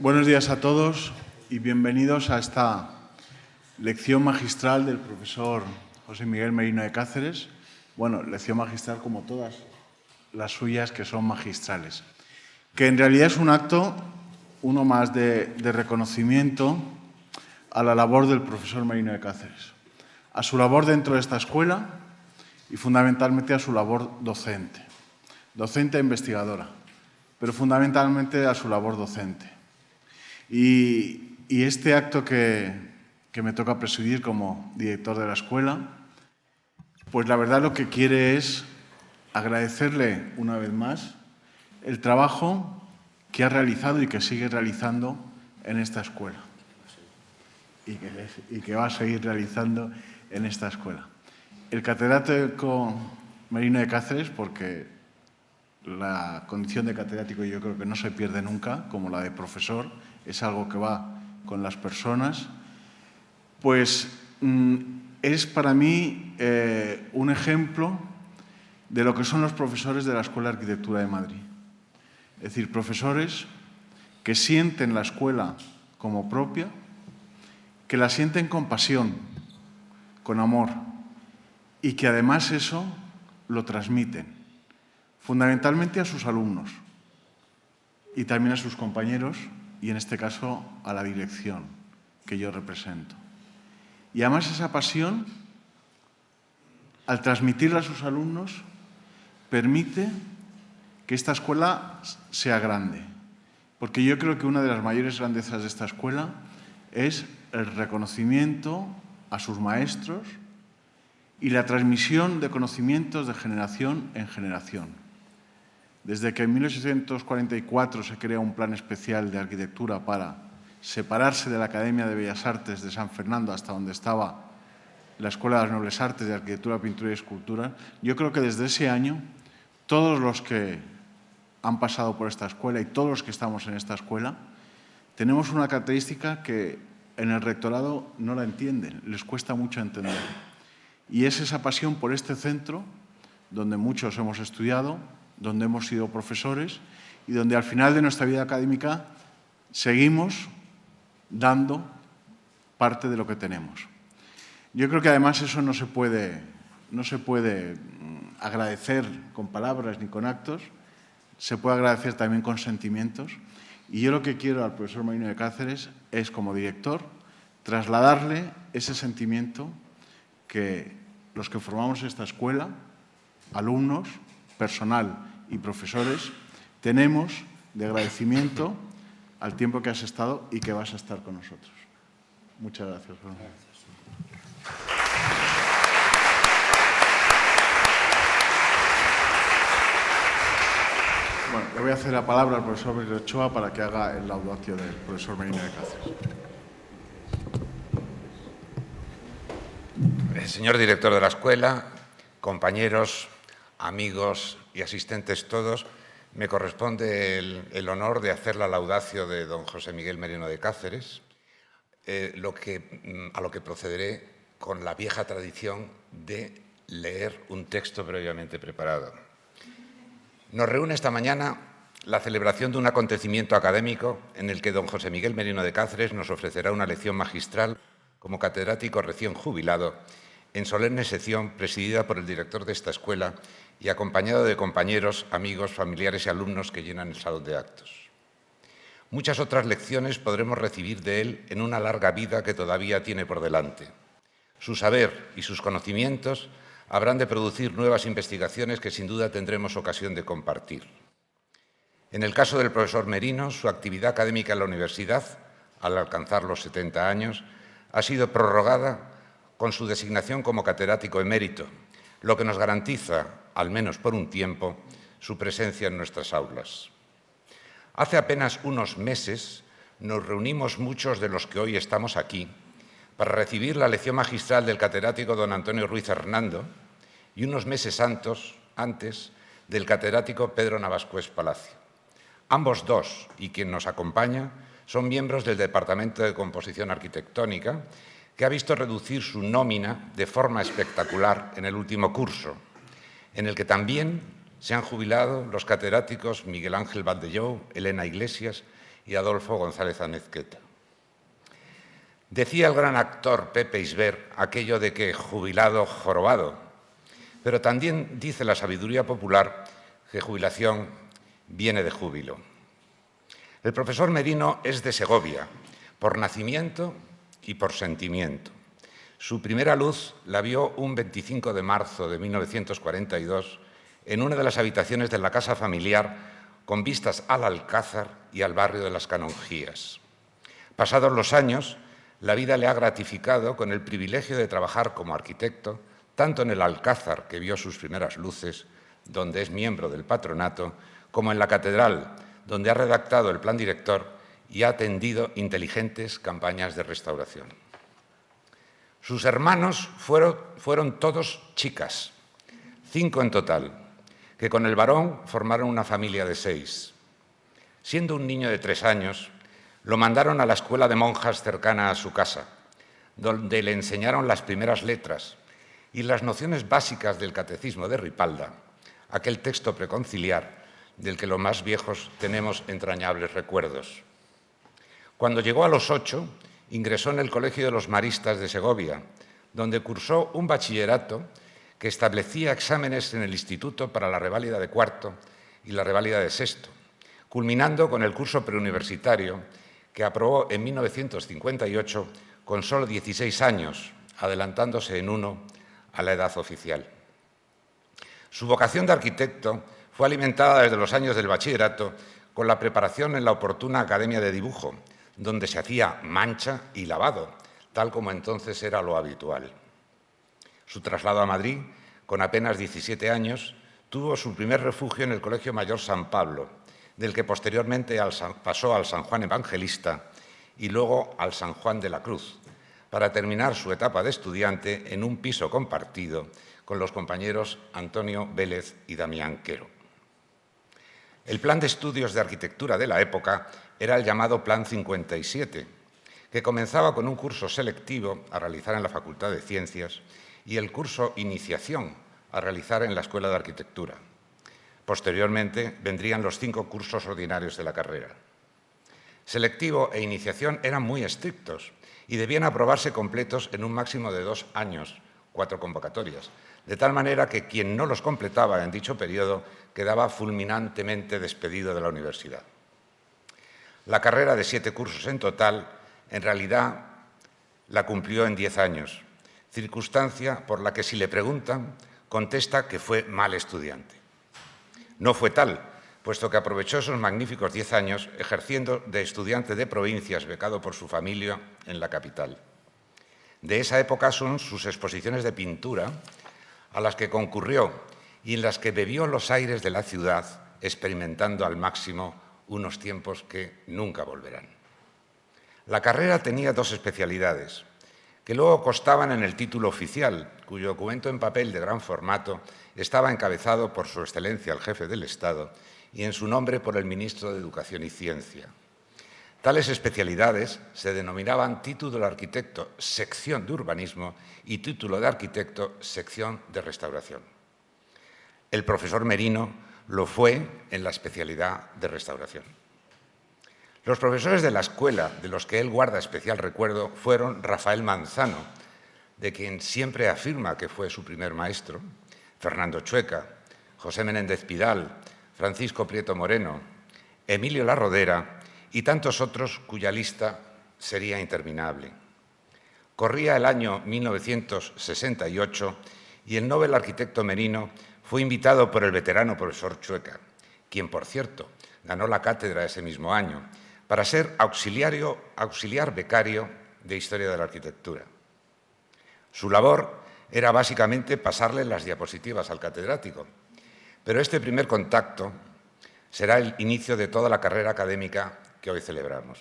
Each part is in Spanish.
Buenos días a todos y bienvenidos a esta lección magistral del profesor José Miguel Merino de Cáceres. Bueno, lección magistral como todas las suyas, que son magistrales. Que en realidad es un acto, uno más de reconocimiento a la labor del profesor Merino de Cáceres, a su labor dentro de esta escuela y fundamentalmente a su labor docente e investigadora, pero fundamentalmente a su labor docente. Y este acto que me toca presidir como director de la escuela, pues la verdad lo que quiere es agradecerle una vez más el trabajo que ha realizado y que sigue realizando en esta escuela y que va a seguir realizando en esta escuela. El catedrático Merino de Cáceres, porque la condición de catedrático yo creo que no se pierde nunca, como la de profesor, es algo que va con las personas, pues es para mí un ejemplo de lo que son los profesores de la Escuela de Arquitectura de Madrid. Es decir, profesores que sienten la escuela como propia, que la sienten con pasión, con amor, y que además eso lo transmiten, fundamentalmente a sus alumnos y también a sus compañeros, y en este caso a la dirección que yo represento. Y además esa pasión, al transmitirla a sus alumnos, permite que esta escuela sea grande. Porque yo creo que una de las mayores grandezas de esta escuela es el reconocimiento a sus maestros y la transmisión de conocimientos de generación en generación. Desde que en 1844 se crea un plan especial de arquitectura para separarse de la Academia de Bellas Artes de San Fernando hasta donde estaba la Escuela de las Nobles Artes de Arquitectura, Pintura y Escultura, yo creo que desde ese año todos los que han pasado por esta escuela y todos los que estamos en esta escuela tenemos una característica que en el rectorado no la entienden, les cuesta mucho entender. Y es esa pasión por este centro donde muchos hemos estudiado, donde hemos sido profesores y donde al final de nuestra vida académica seguimos dando parte de lo que tenemos. Yo creo que además eso no se puede agradecer con palabras ni con actos, se puede agradecer también con sentimientos. Y yo lo que quiero al profesor Merino de Cáceres es, como director, trasladarle ese sentimiento que los que formamos esta escuela, alumnos, personal y profesores, tenemos de agradecimiento al tiempo que has estado y que vas a estar con nosotros. Muchas gracias. Bueno, le voy a hacer la palabra al profesor Luis Ochoa para que haga el laudatio del profesor Merino de Cáceres. Señor director de la escuela, compañeros, amigos y asistentes todos, me corresponde el honor de hacer la laudatio de don José Miguel Merino de Cáceres, a lo que procederé con la vieja tradición de leer un texto previamente preparado. Nos reúne esta mañana la celebración de un acontecimiento académico en el que don José Miguel Merino de Cáceres nos ofrecerá una lección magistral como catedrático recién jubilado, en solemne sesión presidida por el director de esta escuela y acompañado de compañeros, amigos, familiares y alumnos que llenan el salón de actos. Muchas otras lecciones podremos recibir de él en una larga vida que todavía tiene por delante. Su saber y sus conocimientos habrán de producir nuevas investigaciones que sin duda tendremos ocasión de compartir. En el caso del profesor Merino, su actividad académica en la universidad, al alcanzar los 70 años, ha sido prorrogada con su designación como catedrático emérito, lo que nos garantiza, al menos por un tiempo, su presencia en nuestras aulas. Hace apenas unos meses nos reunimos muchos de los que hoy estamos aquí para recibir la lección magistral del catedrático don Antonio Ruiz Hernando y unos meses antes del catedrático Pedro Navascués Palacio. Ambos dos, y quien nos acompaña, son miembros del Departamento de Composición Arquitectónica, que ha visto reducir su nómina de forma espectacular en el último curso, en el que también se han jubilado los catedráticos Miguel Ángel Valdellou, Elena Iglesias y Adolfo González Amezqueta. Decía el gran actor Pepe Isbert aquello de que jubilado, jorobado, pero también dice la sabiduría popular que jubilación viene de júbilo. El profesor Merino es de Segovia, por nacimiento y por sentimiento. Su primera luz la vio un 25 de marzo de 1942 en una de las habitaciones de la casa familiar con vistas al Alcázar y al barrio de las Canonjías. Pasados los años, la vida le ha gratificado con el privilegio de trabajar como arquitecto, tanto en el Alcázar, que vio sus primeras luces, donde es miembro del patronato, como en la Catedral, donde ha redactado el plan director y ha atendido inteligentes campañas de restauración. Sus hermanos fueron todos chicas, 5 en total, que con el varón formaron una familia de 6. Siendo un niño de 3 años, lo mandaron a la escuela de monjas cercana a su casa, donde le enseñaron las primeras letras y las nociones básicas del catecismo de Ripalda, aquel texto preconciliar del que los más viejos tenemos entrañables recuerdos. Cuando llegó a los 8, ingresó en el Colegio de los Maristas de Segovia, donde cursó un bachillerato que establecía exámenes en el instituto para la reválida de cuarto y la reválida de sexto, culminando con el curso preuniversitario que aprobó en 1958 con solo 16 años, adelantándose en uno a la edad oficial. Su vocación de arquitecto fue alimentada desde los años del bachillerato con la preparación en la oportuna Academia de Dibujo, donde se hacía mancha y lavado, tal como entonces era lo habitual. Su traslado a Madrid, con apenas 17 años, tuvo su primer refugio en el Colegio Mayor San Pablo, del que posteriormente pasó al San Juan Evangelista y luego al San Juan de la Cruz, para terminar su etapa de estudiante en un piso compartido con los compañeros Antonio Vélez y Damián Quero. El plan de estudios de arquitectura de la época era el llamado Plan 57, que comenzaba con un curso selectivo a realizar en la Facultad de Ciencias y el curso Iniciación a realizar en la Escuela de Arquitectura. Posteriormente vendrían los 5 cursos ordinarios de la carrera. Selectivo e iniciación eran muy estrictos y debían aprobarse completos en un máximo de 2 años, 4 convocatorias, de tal manera que quien no los completaba en dicho periodo quedaba fulminantemente despedido de la universidad. La carrera de 7 cursos en total, en realidad, la cumplió en 10 años, circunstancia por la que si le preguntan, contesta que fue mal estudiante. No fue tal, puesto que aprovechó esos magníficos 10 años ejerciendo de estudiante de provincias becado por su familia en la capital. De esa época son sus exposiciones de pintura a las que concurrió y en las que bebió los aires de la ciudad, experimentando al máximo unos tiempos que nunca volverán. La carrera tenía 2 especialidades, que luego constaban en el título oficial, cuyo documento en papel de gran formato estaba encabezado por Su Excelencia el Jefe del Estado y en su nombre por el Ministro de Educación y Ciencia. Tales especialidades se denominaban título de arquitecto, sección de urbanismo, y título de arquitecto, sección de restauración. El profesor Merino lo fue en la especialidad de restauración. Los profesores de la escuela, de los que él guarda especial recuerdo, fueron Rafael Manzano, de quien siempre afirma que fue su primer maestro, Fernando Chueca, José Menéndez Pidal, Francisco Prieto Moreno, Emilio La Rodera y tantos otros cuya lista sería interminable. Corría el año 1968 y el Nobel arquitecto Merino fue invitado por el veterano profesor Chueca, quien, por cierto, ganó la cátedra ese mismo año, para ser auxiliar becario de Historia de la Arquitectura. Su labor era básicamente pasarle las diapositivas al catedrático, pero este primer contacto será el inicio de toda la carrera académica que hoy celebramos.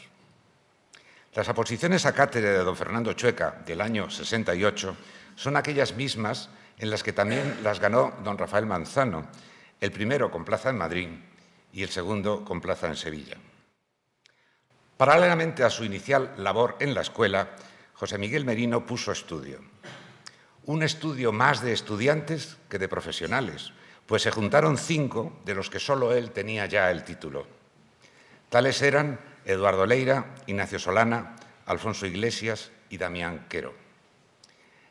Las oposiciones a cátedra de don Fernando Chueca del año 68 son aquellas mismas en las que también las ganó don Rafael Manzano, el primero con plaza en Madrid y el segundo con plaza en Sevilla. Paralelamente a su inicial labor en la escuela, José Miguel Merino puso estudio. Un estudio más de estudiantes que de profesionales, pues se juntaron 5 de los que solo él tenía ya el título. Tales eran Eduardo Leira, Ignacio Solana, Alfonso Iglesias y Damián Quero.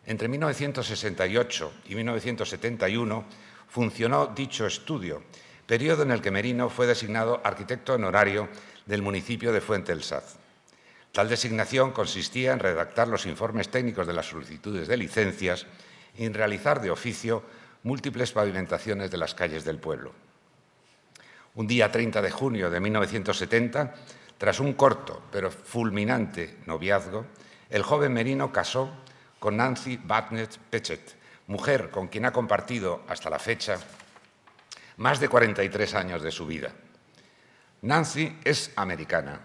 Entre 1968 y 1971 funcionó dicho estudio, periodo en el que Merino fue designado arquitecto honorario del municipio de Fuente del Saz. Tal designación consistía en redactar los informes técnicos de las solicitudes de licencias y en realizar de oficio múltiples pavimentaciones de las calles del pueblo. Un día 30 de junio de 1970, tras un corto pero fulminante noviazgo, el joven Merino casó con Nancy Barnett Petchet, mujer con quien ha compartido hasta la fecha más de 43 años de su vida. Nancy es americana,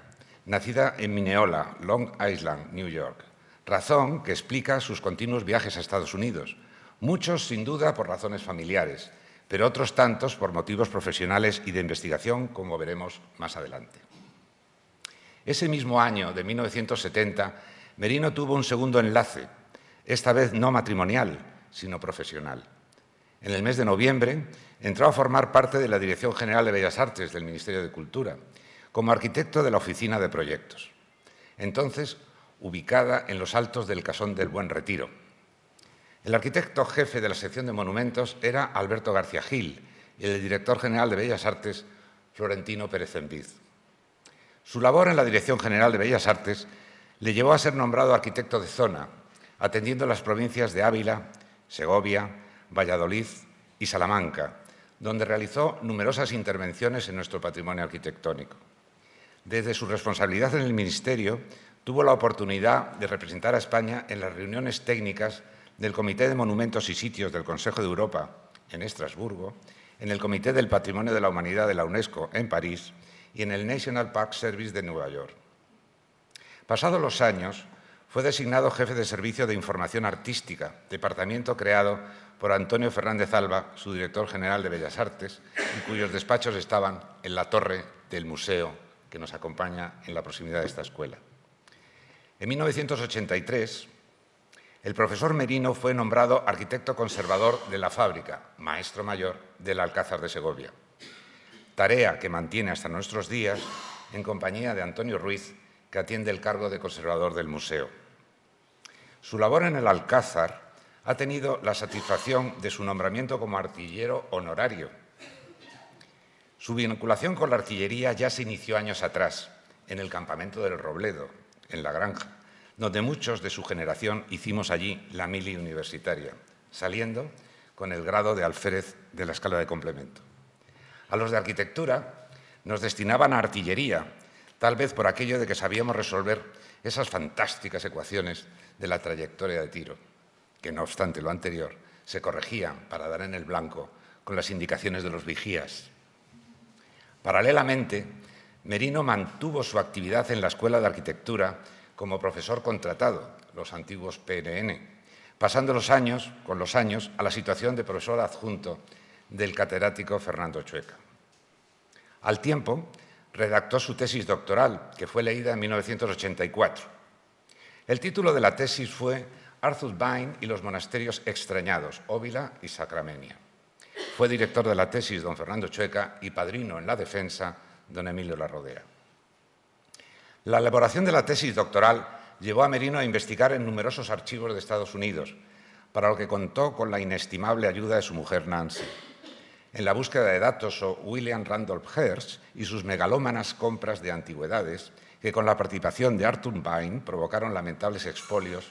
nacida en Mineola, Long Island, New York, razón que explica sus continuos viajes a Estados Unidos, muchos sin duda por razones familiares, pero otros tantos por motivos profesionales y de investigación, como veremos más adelante. Ese mismo año de 1970, Merino tuvo un segundo enlace, esta vez no matrimonial, sino profesional. En el mes de noviembre entró a formar parte de la Dirección General de Bellas Artes del Ministerio de Cultura, como arquitecto de la Oficina de Proyectos, entonces ubicada en los altos del Casón del Buen Retiro. El arquitecto jefe de la sección de monumentos era Alberto García Gil y el director general de Bellas Artes, Florentino Pérez Enviz. Su labor en la Dirección General de Bellas Artes le llevó a ser nombrado arquitecto de zona, atendiendo las provincias de Ávila, Segovia, Valladolid y Salamanca, donde realizó numerosas intervenciones en nuestro patrimonio arquitectónico. Desde su responsabilidad en el Ministerio, tuvo la oportunidad de representar a España en las reuniones técnicas del Comité de Monumentos y Sitios del Consejo de Europa, en Estrasburgo, en el Comité del Patrimonio de la Humanidad de la UNESCO, en París, y en el National Park Service de Nueva York. Pasados los años, fue designado jefe de Servicio de Información Artística, departamento creado por Antonio Fernández Alba, su director general de Bellas Artes, y cuyos despachos estaban en la torre del museo que nos acompaña en la proximidad de esta escuela. En 1983, el profesor Merino fue nombrado arquitecto conservador de la fábrica, maestro mayor del Alcázar de Segovia, tarea que mantiene hasta nuestros días en compañía de Antonio Ruiz, que atiende el cargo de conservador del museo. Su labor en el Alcázar ha tenido la satisfacción de su nombramiento como artillero honorario. Su vinculación con la artillería ya se inició años atrás, en el campamento del Robledo, en La Granja, donde muchos de su generación hicimos allí la mili universitaria, saliendo con el grado de alférez de la escala de complemento. A los de arquitectura nos destinaban a artillería, tal vez por aquello de que sabíamos resolver esas fantásticas ecuaciones de la trayectoria de tiro, que no obstante lo anterior, se corregían para dar en el blanco con las indicaciones de los vigías. Paralelamente, Merino mantuvo su actividad en la Escuela de Arquitectura como profesor contratado, los antiguos PNN, pasando con los años a la situación de profesor adjunto del catedrático Fernando Chueca. Al tiempo, redactó su tesis doctoral, que fue leída en 1984. El título de la tesis fue Arthur Byrne y los monasterios extrañados, Óvila y Sacramenia. Fue director de la tesis don Fernando Chueca y padrino en la defensa don Emilio Larrodea. La elaboración de la tesis doctoral llevó a Merino a investigar en numerosos archivos de Estados Unidos, para lo que contó con la inestimable ayuda de su mujer Nancy. En la búsqueda de datos o William Randolph Hearst y sus megalómanas compras de antigüedades, que con la participación de Arthur Byrne provocaron lamentables expolios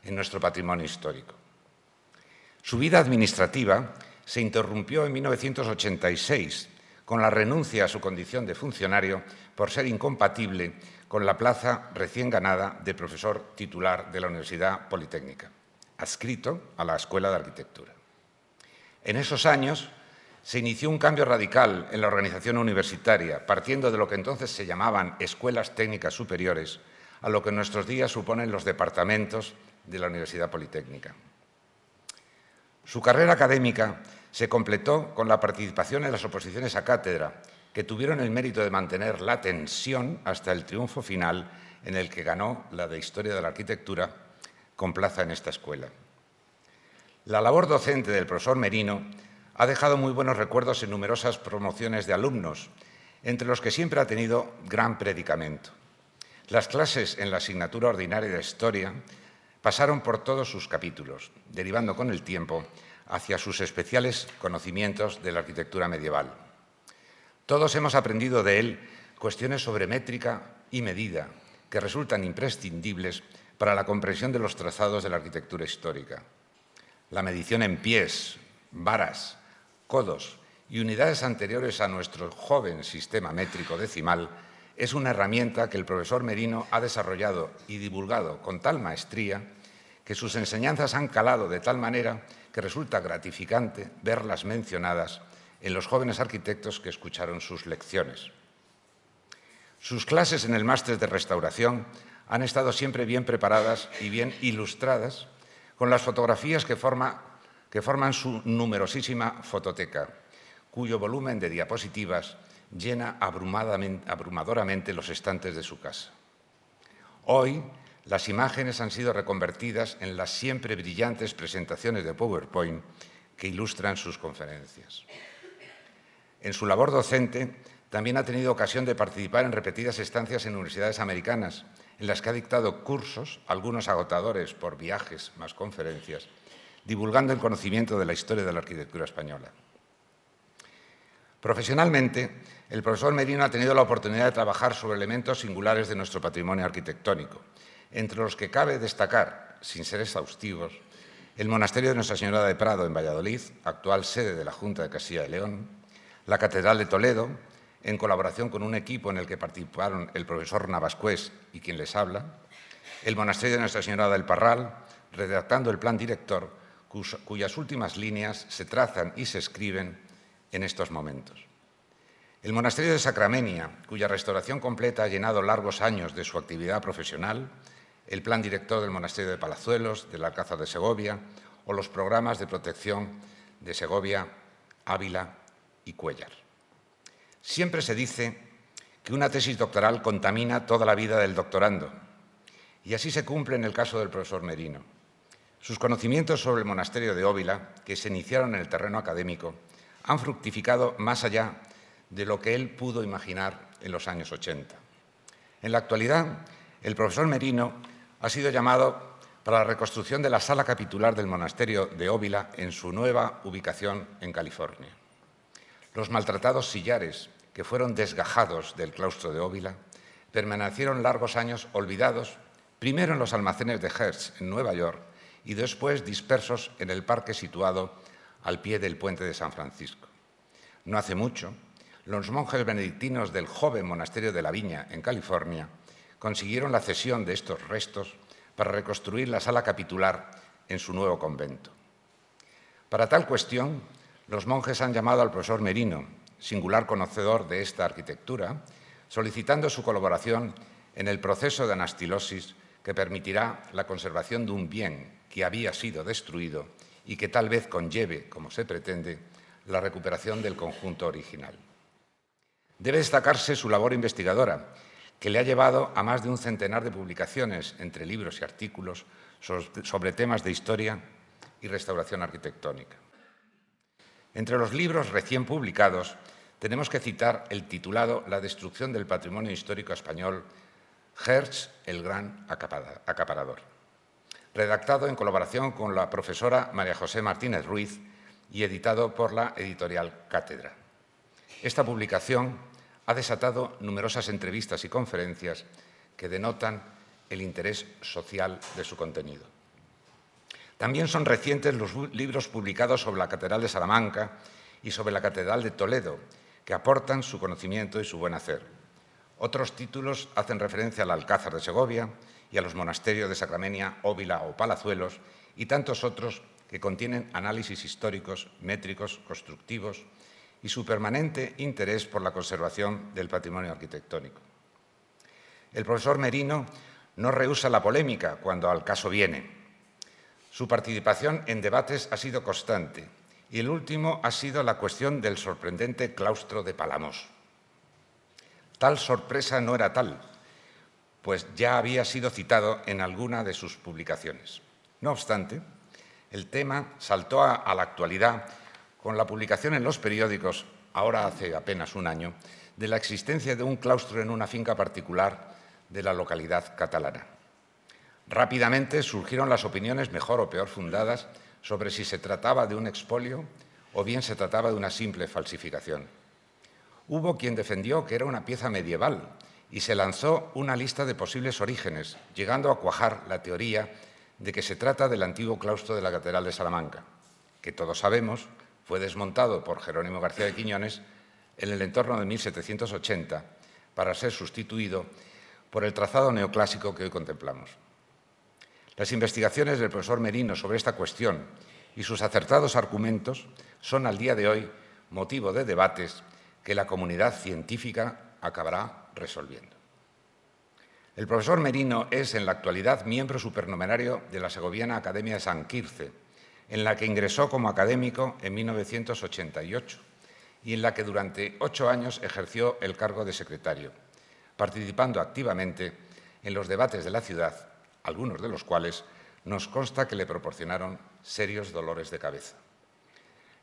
en nuestro patrimonio histórico. Su vida administrativa se interrumpió en 1986 con la renuncia a su condición de funcionario por ser incompatible con la plaza recién ganada de profesor titular de la Universidad Politécnica, adscrito a la Escuela de Arquitectura. En esos años se inició un cambio radical en la organización universitaria, partiendo de lo que entonces se llamaban escuelas técnicas superiores, a lo que en nuestros días suponen los departamentos de la Universidad Politécnica. Su carrera académica se completó con la participación en las oposiciones a cátedra, que tuvieron el mérito de mantener la tensión hasta el triunfo final en el que ganó la de Historia de la Arquitectura con plaza en esta escuela. La labor docente del profesor Merino ha dejado muy buenos recuerdos en numerosas promociones de alumnos, entre los que siempre ha tenido gran predicamento. Las clases en la asignatura ordinaria de Historia pasaron por todos sus capítulos, derivando con el tiempo hacia sus especiales conocimientos de la arquitectura medieval. Todos hemos aprendido de él cuestiones sobre métrica y medida que resultan imprescindibles para la comprensión de los trazados de la arquitectura histórica. La medición en pies, varas, codos y unidades anteriores a nuestro joven sistema métrico decimal es una herramienta que el profesor Merino ha desarrollado y divulgado con tal maestría que sus enseñanzas han calado de tal manera que resulta gratificante verlas mencionadas en los jóvenes arquitectos que escucharon sus lecciones. Sus clases en el máster de restauración han estado siempre bien preparadas y bien ilustradas con las fotografías que forman su numerosísima fototeca, cuyo volumen de diapositivas llena abrumadoramente los estantes de su casa. Hoy, las imágenes han sido reconvertidas en las siempre brillantes presentaciones de PowerPoint que ilustran sus conferencias. En su labor docente, también ha tenido ocasión de participar en repetidas estancias en universidades americanas, en las que ha dictado cursos, algunos agotadores por viajes más conferencias, divulgando el conocimiento de la historia de la arquitectura española. Profesionalmente, el profesor Merino ha tenido la oportunidad de trabajar sobre elementos singulares de nuestro patrimonio arquitectónico, entre los que cabe destacar, sin ser exhaustivos, el Monasterio de Nuestra Señora de Prado en Valladolid, actual sede de la Junta de Castilla y León, la Catedral de Toledo, en colaboración con un equipo en el que participaron el profesor Navascués y quien les habla, el Monasterio de Nuestra Señora del Parral, redactando el plan director, cuyas últimas líneas se trazan y se escriben en estos momentos. El Monasterio de Sacramenia, cuya restauración completa ha llenado largos años de su actividad profesional, el plan director del Monasterio de Palazuelos, del Alcázar de Segovia o los programas de protección de Segovia, Ávila y Cuéllar. Siempre se dice que una tesis doctoral contamina toda la vida del doctorando, y así se cumple en el caso del profesor Merino. Sus conocimientos sobre el monasterio de Óvila, que se iniciaron en el terreno académico, han fructificado más allá de lo que él pudo imaginar en los años 80. En la actualidad, el profesor Merino ha sido llamado para la reconstrucción de la sala capitular del monasterio de Óvila en su nueva ubicación en California. Los maltratados sillares que fueron desgajados del claustro de Óvila permanecieron largos años olvidados, primero en los almacenes de Hearst en Nueva York y después dispersos en el parque situado al pie del puente de San Francisco. No hace mucho, los monjes benedictinos del joven monasterio de la Viña, en California, consiguieron la cesión de estos restos para reconstruir la sala capitular en su nuevo convento. Para tal cuestión, los monjes han llamado al profesor Merino, singular conocedor de esta arquitectura, solicitando su colaboración en el proceso de anastilosis que permitirá la conservación de un bien que había sido destruido y que tal vez conlleve, como se pretende, la recuperación del conjunto original. Debe destacarse su labor investigadora, que le ha llevado a más de un centenar de publicaciones, entre libros y artículos, sobre temas de historia y restauración arquitectónica. Entre los libros recién publicados, tenemos que citar el titulado La destrucción del patrimonio histórico español, Hearst, el gran acaparador, redactado en colaboración con la profesora María José Martínez Ruiz y editado por la editorial Cátedra. Esta publicación ha desatado numerosas entrevistas y conferencias que denotan el interés social de su contenido. También son recientes los libros publicados sobre la Catedral de Salamanca y sobre la Catedral de Toledo, que aportan su conocimiento y su buen hacer. Otros títulos hacen referencia al Alcázar de Segovia y a los monasterios de Sacramenia, Óvila o Palazuelos y tantos otros que contienen análisis históricos, métricos, constructivos y su permanente interés por la conservación del patrimonio arquitectónico. El profesor Merino no rehúsa la polémica cuando al caso viene. Su participación en debates ha sido constante y el último ha sido la cuestión del sorprendente claustro de Palamos. Tal sorpresa no era tal, pues ya había sido citado en alguna de sus publicaciones. No obstante, el tema saltó a la actualidad con la publicación en los periódicos, ahora hace apenas un año, de la existencia de un claustro en una finca particular de la localidad catalana. Rápidamente surgieron las opiniones mejor o peor fundadas sobre si se trataba de un expolio o bien se trataba de una simple falsificación. Hubo quien defendió que era una pieza medieval y se lanzó una lista de posibles orígenes, llegando a cuajar la teoría de que se trata del antiguo claustro de la Catedral de Salamanca, que todos sabemos fue desmontado por Jerónimo García de Quiñones en el entorno de 1780 para ser sustituido por el trazado neoclásico que hoy contemplamos. Las investigaciones del profesor Merino sobre esta cuestión y sus acertados argumentos son al día de hoy motivo de debates que la comunidad científica acabará resolviendo. El profesor Merino es en la actualidad miembro supernumerario de la Segoviana Academia de San Quirce, en la que ingresó como académico en 1988 y en la que durante 8 años ejerció el cargo de secretario, participando activamente en los debates de la ciudad, algunos de los cuales nos consta que le proporcionaron serios dolores de cabeza.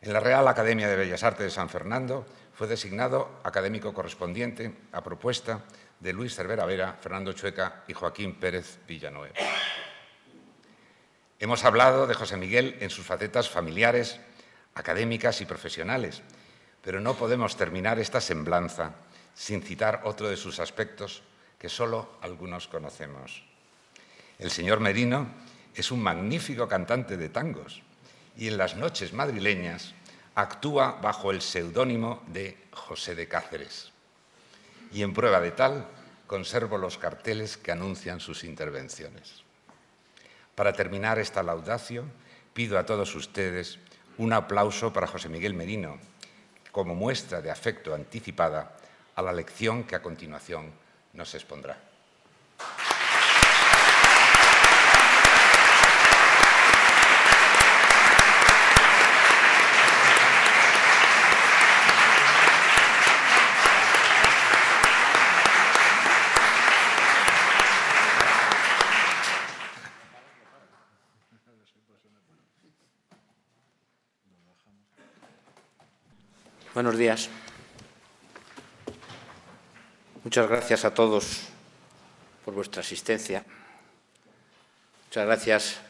En la Real Academia de Bellas Artes de San Fernando fue designado académico correspondiente a propuesta de Luis Cervera Vera, Fernando Chueca y Joaquín Pérez Villanueva. Hemos hablado de José Miguel en sus facetas familiares, académicas y profesionales, pero no podemos terminar esta semblanza sin citar otro de sus aspectos que solo algunos conocemos. El señor Merino es un magnífico cantante de tangos y en las noches madrileñas actúa bajo el seudónimo de José de Cáceres. Y en prueba de tal, conservo los carteles que anuncian sus intervenciones. Para terminar esta laudatio, pido a todos ustedes un aplauso para José Miguel Merino, como muestra de afecto anticipada a la lección que a continuación nos expondrá. Buenos días. Muchas gracias a todos por vuestra asistencia. Muchas gracias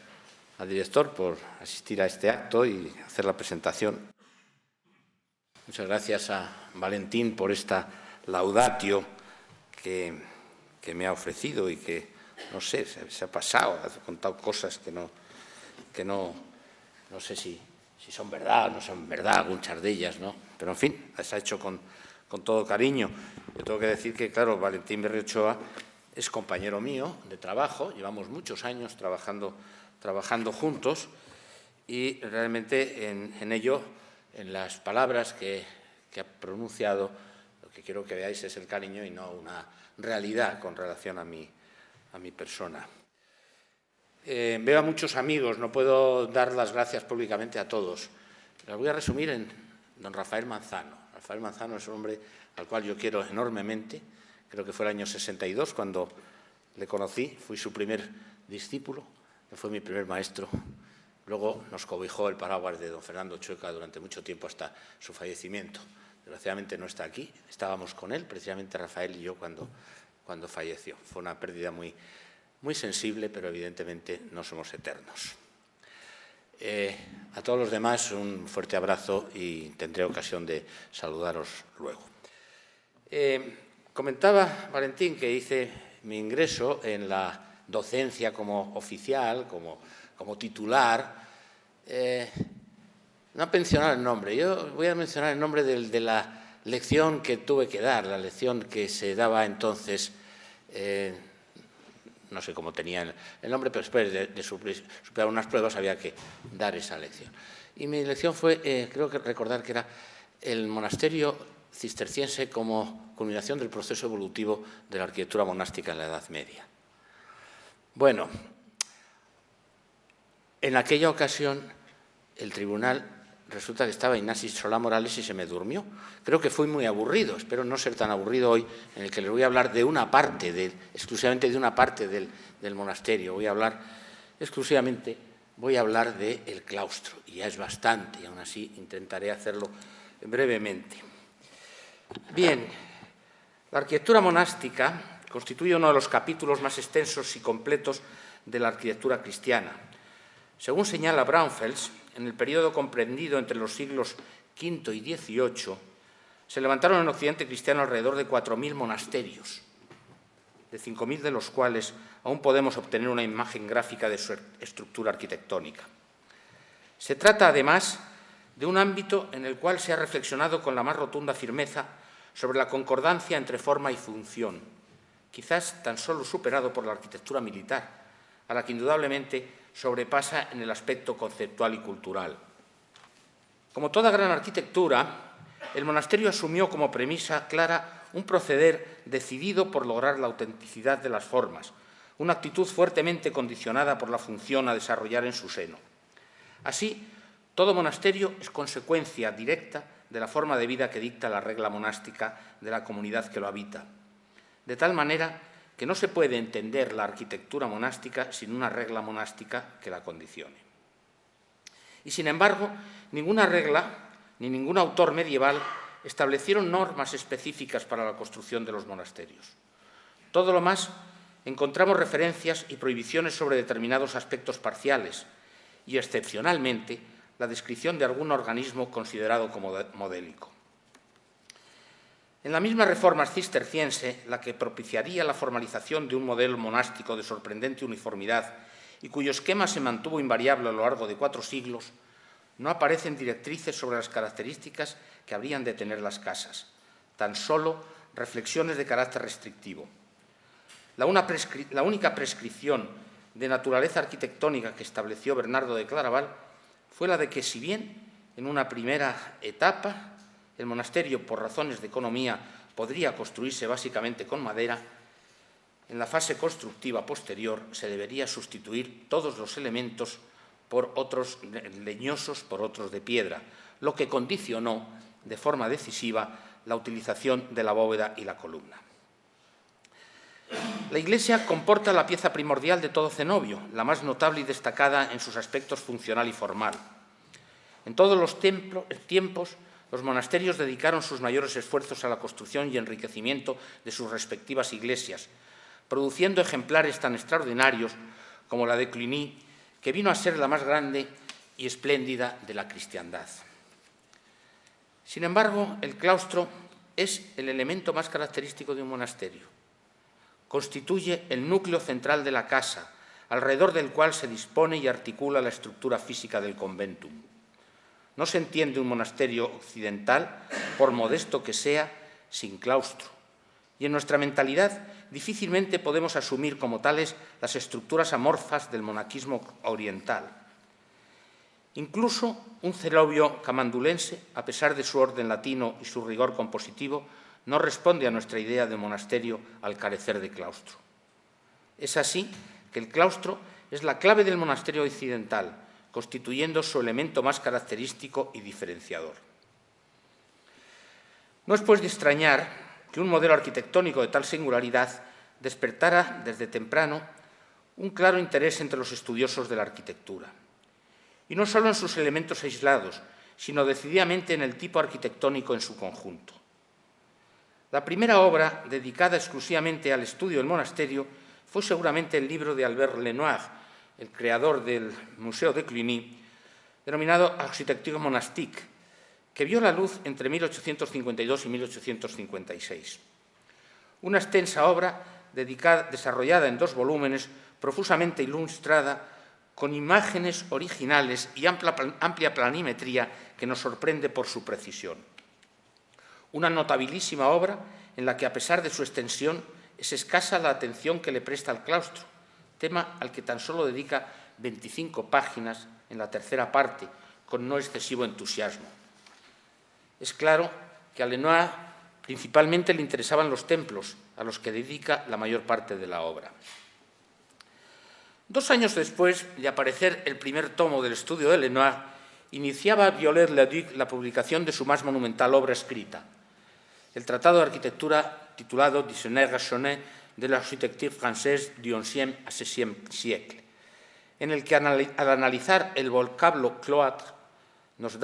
al director por asistir a este acto y hacer la presentación. Muchas gracias a Valentín por esta laudatio que me ha ofrecido y que, no sé, se ha pasado, ha contado cosas que no sé si son verdad o no son verdad, muchas de ellas, ¿no? Pero, en fin, se ha hecho con todo cariño. Yo tengo que decir que, claro, Valentín Berriochoa es compañero mío de trabajo, llevamos muchos años trabajando juntos y realmente en ello, en las palabras que ha pronunciado, lo que quiero que veáis es el cariño y no una realidad con relación a mi persona. Veo a muchos amigos, no puedo dar las gracias públicamente a todos. Las voy a resumir en don Rafael Manzano. Rafael Manzano es un hombre al cual yo quiero enormemente. Creo que fue el año 62 cuando le conocí, fui su primer discípulo, fue mi primer maestro. Luego nos cobijó el paraguas de don Fernando Chueca durante mucho tiempo hasta su fallecimiento. Desgraciadamente no está aquí, estábamos con él, precisamente Rafael y yo cuando falleció. Fue una pérdida muy sensible, pero evidentemente no somos eternos. A todos los demás un fuerte abrazo y tendré ocasión de saludaros luego. Comentaba Valentín que hice mi ingreso en la docencia como oficial, como titular. No ha mencionado el nombre, yo voy a mencionar el nombre de la lección que tuve que dar, la lección que se daba entonces. No sé cómo tenía el nombre, pero después de superar unas pruebas había que dar esa lección. Y mi lección fue, creo que recordar que era el monasterio cisterciense como culminación del proceso evolutivo de la arquitectura monástica en la Edad Media. Bueno, en aquella ocasión el tribunal resulta que estaba Ignasi Solá Morales y se me durmió. Creo que fui muy aburrido, espero no ser tan aburrido hoy, en el que les voy a hablar de una parte, exclusivamente de una parte del monasterio. Voy a hablar del claustro, y ya es bastante, y aún así intentaré hacerlo brevemente. Bien, la arquitectura monástica constituye uno de los capítulos más extensos y completos de la arquitectura cristiana. Según señala Braunfels, en el periodo comprendido entre los siglos V y XVIII, se levantaron en Occidente cristiano alrededor de 4.000 monasterios, de 5.000 de los cuales aún podemos obtener una imagen gráfica de su estructura arquitectónica. Se trata, además, de un ámbito en el cual se ha reflexionado con la más rotunda firmeza sobre la concordancia entre forma y función, quizás tan solo superado por la arquitectura militar, a la que indudablemente sobrepasa en el aspecto conceptual y cultural. Como toda gran arquitectura, el monasterio asumió como premisa clara un proceder decidido por lograr la autenticidad de las formas, una actitud fuertemente condicionada por la función a desarrollar en su seno. Así, todo monasterio es consecuencia directa de la forma de vida que dicta la regla monástica de la comunidad que lo habita, de tal manera que no se puede entender la arquitectura monástica sin una regla monástica que la condicione. Y, sin embargo, ninguna regla ni ningún autor medieval establecieron normas específicas para la construcción de los monasterios. Todo lo más, encontramos referencias y prohibiciones sobre determinados aspectos parciales y, excepcionalmente, la descripción de algún organismo considerado como modélico. En la misma reforma cisterciense, la que propiciaría la formalización de un modelo monástico de sorprendente uniformidad y cuyo esquema se mantuvo invariable a lo largo de 4 siglos, no aparecen directrices sobre las características que habrían de tener las casas, tan solo reflexiones de carácter restrictivo. La única prescripción de naturaleza arquitectónica que estableció Bernardo de Claraval fue la de que, si bien en una primera etapa el monasterio, por razones de economía, podría construirse básicamente con madera, en la fase constructiva posterior se debería sustituir todos los elementos por otros leñosos por otros de piedra, lo que condicionó de forma decisiva la utilización de la bóveda y la columna. La iglesia comporta la pieza primordial de todo cenobio, la más notable y destacada en sus aspectos funcional y formal. En todos los tiempos, los monasterios dedicaron sus mayores esfuerzos a la construcción y enriquecimiento de sus respectivas iglesias, produciendo ejemplares tan extraordinarios como la de Cluny, que vino a ser la más grande y espléndida de la cristiandad. Sin embargo, el claustro es el elemento más característico de un monasterio. Constituye el núcleo central de la casa, alrededor del cual se dispone y articula la estructura física del conventum. No se entiende un monasterio occidental, por modesto que sea, sin claustro. Y en nuestra mentalidad difícilmente podemos asumir como tales las estructuras amorfas del monaquismo oriental. Incluso un cenobio camandulense, a pesar de su orden latino y su rigor compositivo, no responde a nuestra idea de monasterio al carecer de claustro. Es así que el claustro es la clave del monasterio occidental, constituyendo su elemento más característico y diferenciador. No es, pues, de extrañar que un modelo arquitectónico de tal singularidad despertara desde temprano un claro interés entre los estudiosos de la arquitectura. Y no solo en sus elementos aislados, sino decididamente en el tipo arquitectónico en su conjunto. La primera obra dedicada exclusivamente al estudio del monasterio fue seguramente el libro de Albert Lenoir, el creador del Museo de Cluny, denominado Architecture monastique, que vio la luz entre 1852 y 1856. Una extensa obra desarrollada en 2 volúmenes, profusamente ilustrada, con imágenes originales y amplia planimetría que nos sorprende por su precisión. Una notabilísima obra en la que, a pesar de su extensión, es escasa la atención que le presta al claustro, tema al que tan solo dedica 25 páginas en la tercera parte, con no excesivo entusiasmo. Es claro que a Lenoir principalmente le interesaban los templos, a los que dedica la mayor parte de la obra. 2 años después de aparecer el primer tomo del estudio de Lenoir, iniciaba Viollet-le-Duc la publicación de su más monumental obra escrita, el Tratado de Arquitectura titulado Dictionnaire raisonné de l'architecture française du XIe à XVIe siècle, en el que, al analizar el vocablo cloître, nos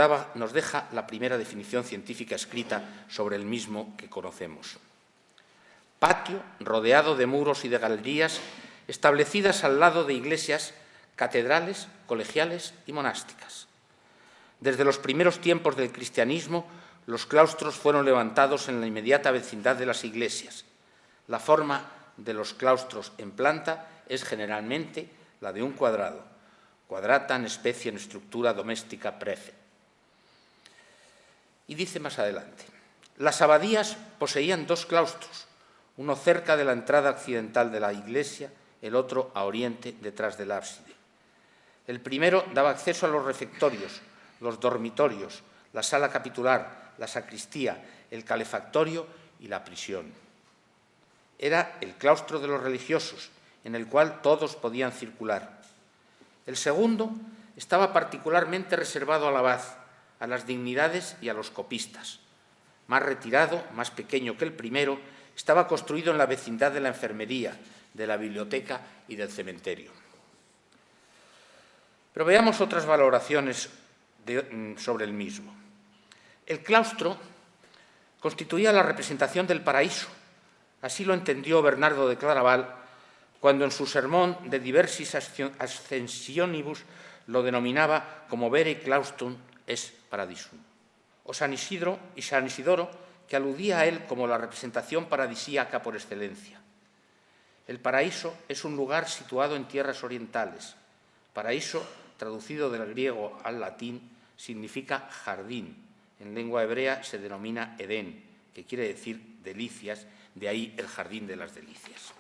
deja la primera definición científica escrita sobre el mismo que conocemos. patio rodeado de muros y de galerías establecidas al lado de iglesias, catedrales, colegiales y monásticas. Desde los primeros tiempos del cristianismo, los claustros fueron levantados en la inmediata vecindad de las iglesias. La forma de los claustros en planta es generalmente la de un cuadrado, quadratam specie en estructura doméstica prefe. Y dice más adelante, las abadías poseían dos claustros, uno cerca de la entrada occidental de la iglesia, el otro a oriente, detrás del ábside. El primero daba acceso a los refectorios, los dormitorios, la sala capitular, la sacristía, el calefactorio y la prisión. Era el claustro de los religiosos, en el cual todos podían circular. El segundo estaba particularmente reservado al abad, a las dignidades y a los copistas. Más retirado, más pequeño que el primero, estaba construido en la vecindad de la enfermería, de la biblioteca y del cementerio. Pero veamos otras valoraciones sobre el mismo. El claustro constituía la representación del paraíso. Así lo entendió Bernardo de Claraval cuando en su sermón de Diversis Ascensionibus lo denominaba como vere claustrum es paradisum. O San Isidro y San Isidoro, que aludía a él como la representación paradisíaca por excelencia. El paraíso es un lugar situado en tierras orientales. Paraíso, traducido del griego al latín, significa jardín. En lengua hebrea se denomina Edén, que quiere decir delicias, de ahí el jardín de las delicias.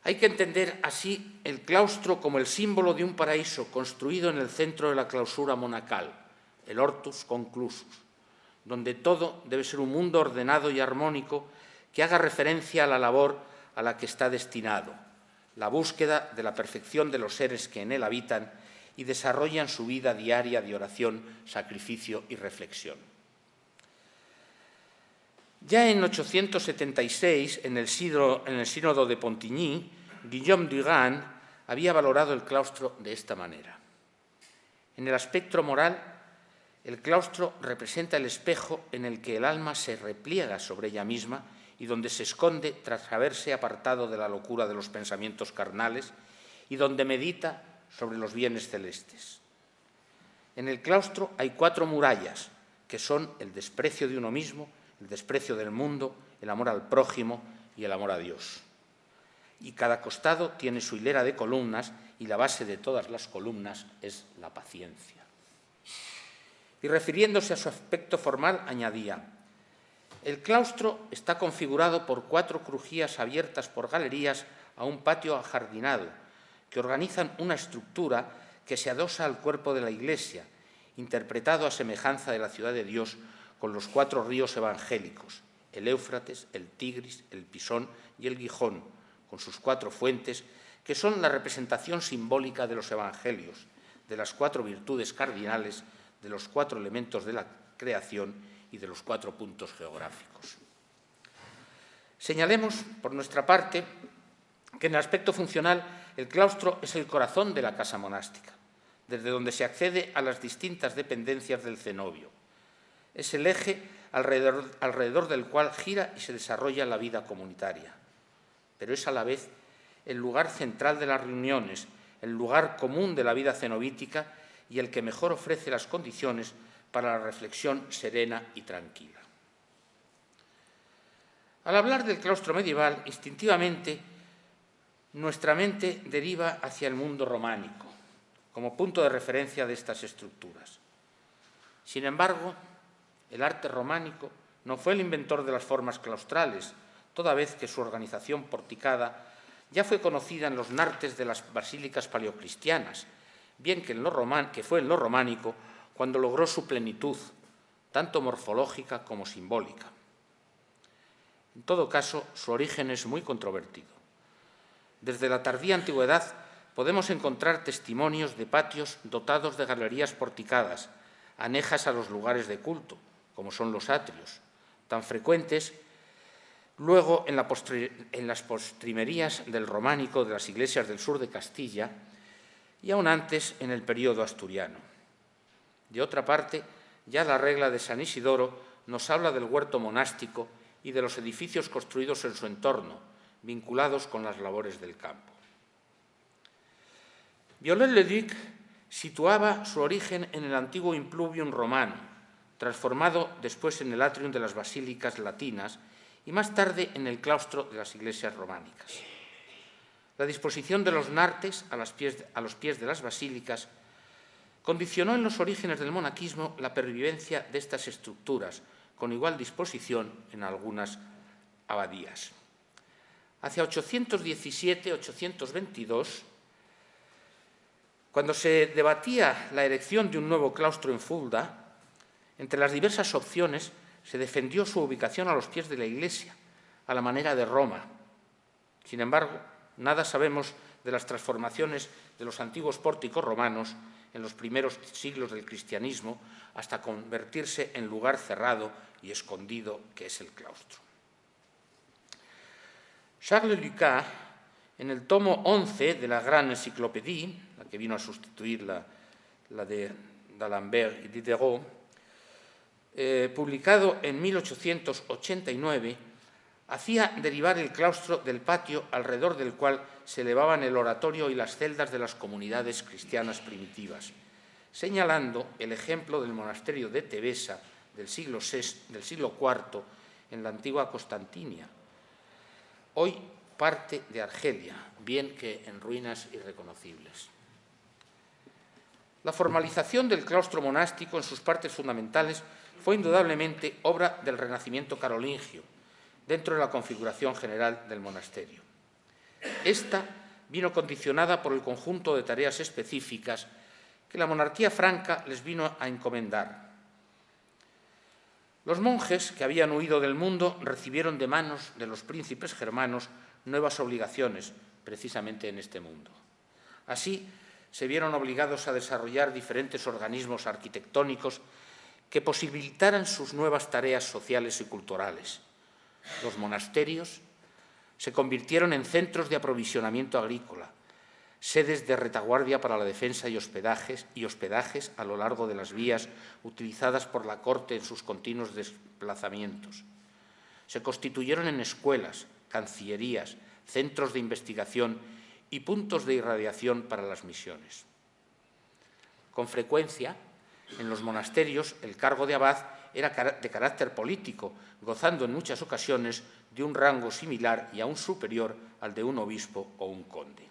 Hay que entender así el claustro como el símbolo de un paraíso construido en el centro de la clausura monacal, el hortus conclusus, donde todo debe ser un mundo ordenado y armónico que haga referencia a la labor a la que está destinado, la búsqueda de la perfección de los seres que en él habitan y desarrollan su vida diaria de oración, sacrificio y reflexión. Ya en 876, en el sínodo de Pontigny, Guillaume Durand había valorado el claustro de esta manera. En el aspecto moral, el claustro representa el espejo en el que el alma se repliega sobre ella misma y donde se esconde tras haberse apartado de la locura de los pensamientos carnales y donde medita sobre los bienes celestes. En el claustro hay 4 murallas, que son el desprecio de uno mismo, el desprecio del mundo, el amor al prójimo y el amor a Dios. Y cada costado tiene su hilera de columnas y la base de todas las columnas es la paciencia. Y refiriéndose a su aspecto formal, añadía, el claustro está configurado por 4 crujías abiertas por galerías a un patio ajardinado, que organizan una estructura que se adosa al cuerpo de la Iglesia, interpretado a semejanza de la ciudad de Dios con los 4 ríos evangélicos, el Éufrates, el Tigris, el Pisón y el Gijón, con sus 4 fuentes, que son la representación simbólica de los evangelios, de las 4 virtudes cardinales, de los 4 elementos de la creación y de los 4 puntos geográficos. Señalemos, por nuestra parte, que en el aspecto funcional el claustro es el corazón de la casa monástica, desde donde se accede a las distintas dependencias del cenobio. Es el eje alrededor del cual gira y se desarrolla la vida comunitaria, pero es a la vez el lugar central de las reuniones, el lugar común de la vida cenobítica y el que mejor ofrece las condiciones para la reflexión serena y tranquila. Al hablar del claustro medieval, instintivamente nuestra mente deriva hacia el mundo románico, como punto de referencia de estas estructuras. Sin embargo, el arte románico no fue el inventor de las formas claustrales, toda vez que su organización porticada ya fue conocida en los nartes de las basílicas paleocristianas, bien que fue en lo románico cuando logró su plenitud, tanto morfológica como simbólica. En todo caso, su origen es muy controvertido. Desde la tardía antigüedad podemos encontrar testimonios de patios dotados de galerías porticadas, anejas a los lugares de culto, como son los atrios, tan frecuentes luego en las postrimerías del románico de las iglesias del sur de Castilla y aún antes en el período asturiano. De otra parte, ya la regla de San Isidoro nos habla del huerto monástico y de los edificios construidos en su entorno, vinculados con las labores del campo. Viollet-le-Duc situaba su origen en el antiguo impluvium romano, transformado después en el atrium de las basílicas latinas y más tarde en el claustro de las iglesias románicas. La disposición de los nartes a los pies de las basílicas condicionó en los orígenes del monaquismo la pervivencia de estas estructuras, con igual disposición en algunas abadías. Hacia 817-822, cuando se debatía la erección de un nuevo claustro en Fulda, entre las diversas opciones se defendió su ubicación a los pies de la iglesia, a la manera de Roma. Sin embargo, nada sabemos de las transformaciones de los antiguos pórticos romanos en los primeros siglos del cristianismo, hasta convertirse en lugar cerrado y escondido que es el claustro. Charles Lucas, en el tomo 11 de la Grande Encyclopédie, la que vino a sustituir la de d'Alembert y Diderot, publicado en 1889, hacía derivar el claustro del patio alrededor del cual se elevaban el oratorio y las celdas de las comunidades cristianas primitivas, señalando el ejemplo del monasterio de Tebesa del siglo IV en la antigua Constantinia, hoy parte de Argelia, bien que en ruinas irreconocibles. La formalización del claustro monástico en sus partes fundamentales fue indudablemente obra del Renacimiento carolingio, dentro de la configuración general del monasterio. Esta vino condicionada por el conjunto de tareas específicas que la monarquía franca les vino a encomendar. Los monjes que habían huido del mundo recibieron de manos de los príncipes germanos nuevas obligaciones, precisamente en este mundo. Así, se vieron obligados a desarrollar diferentes organismos arquitectónicos que posibilitaran sus nuevas tareas sociales y culturales. Los monasterios se convirtieron en centros de aprovisionamiento agrícola, sedes de retaguardia para la defensa y hospedajes a lo largo de las vías utilizadas por la corte en sus continuos desplazamientos. Se constituyeron en escuelas, cancillerías, centros de investigación y puntos de irradiación para las misiones. Con frecuencia, en los monasterios, el cargo de abad era de carácter político, gozando en muchas ocasiones de un rango similar y aún superior al de un obispo o un conde.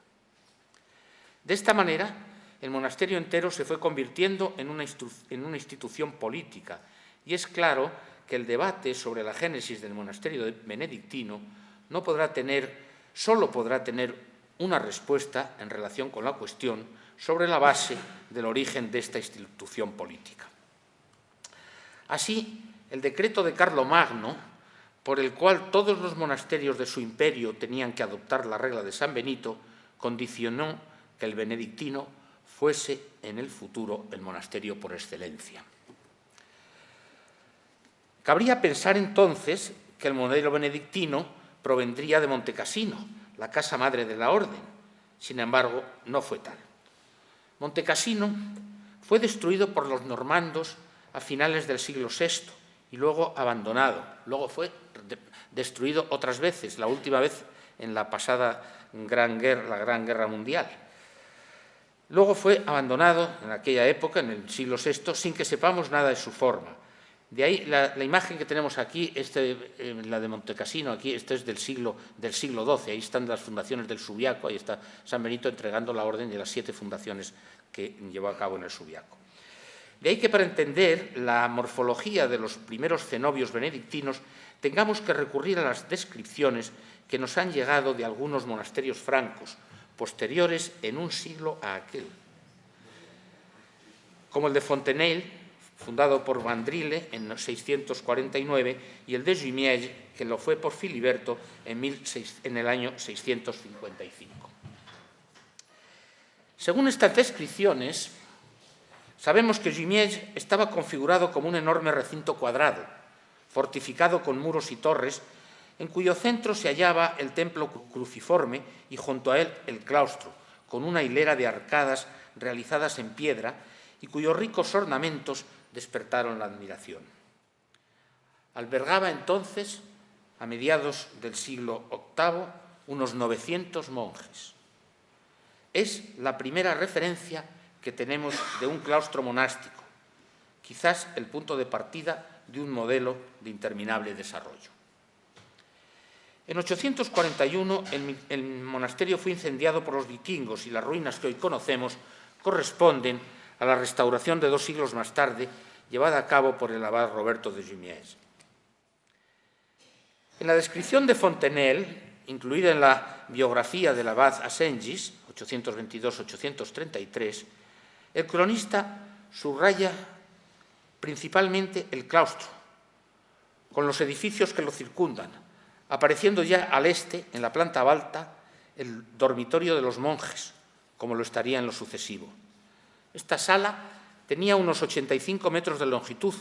De esta manera, el monasterio entero se fue convirtiendo en una institución política, y es claro que el debate sobre la génesis del monasterio benedictino solo podrá tener una respuesta en relación con la cuestión sobre la base del origen de esta institución política. Así, el decreto de Carlomagno, por el cual todos los monasterios de su imperio tenían que adoptar la regla de San Benito, condicionó que el benedictino fuese en el futuro el monasterio por excelencia. Cabría pensar entonces que el modelo benedictino provendría de Montecassino, la casa madre de la orden. Sin embargo, no fue tal. Montecassino fue destruido por los normandos a finales del siglo VI y luego abandonado. Luego fue destruido otras veces, la última vez en la pasada Gran Guerra Mundial. Luego fue abandonado en aquella época, en el siglo VI, sin que sepamos nada de su forma. De ahí la imagen que tenemos aquí, la de Montecassino, aquí, esto es del siglo XII, ahí están las fundaciones del Subiaco, ahí está San Benito entregando la orden de las 7 fundaciones que llevó a cabo en el Subiaco. De ahí que para entender la morfología de los primeros cenobios benedictinos tengamos que recurrir a las descripciones que nos han llegado de algunos monasterios francos, posteriores en un siglo a aquel, como el de Fontenelle, fundado por Vandrile en 649, y el de Jumièges, que lo fue por Filiberto en el año 655. Según estas descripciones, sabemos que Jumièges estaba configurado como un enorme recinto cuadrado, fortificado con muros y torres, en cuyo centro se hallaba el templo cruciforme y junto a él el claustro, con una hilera de arcadas realizadas en piedra y cuyos ricos ornamentos despertaron la admiración. Albergaba entonces a mediados del siglo VIII, unos 900 monjes. Es la primera referencia que tenemos de un claustro monástico, quizás el punto de partida de un modelo de interminable desarrollo. En 841 el monasterio fue incendiado por los vikingos y las ruinas que hoy conocemos corresponden a la restauración de 2 siglos más tarde, llevada a cabo por el abad Roberto de Jumièges. En la descripción de Fontenelle, incluida en la biografía del abad Asengis, 822-833, el cronista subraya principalmente el claustro, con los edificios que lo circundan, apareciendo ya al este, en la planta alta, el dormitorio de los monjes, como lo estaría en lo sucesivo. Esta sala tenía unos 85 metros de longitud,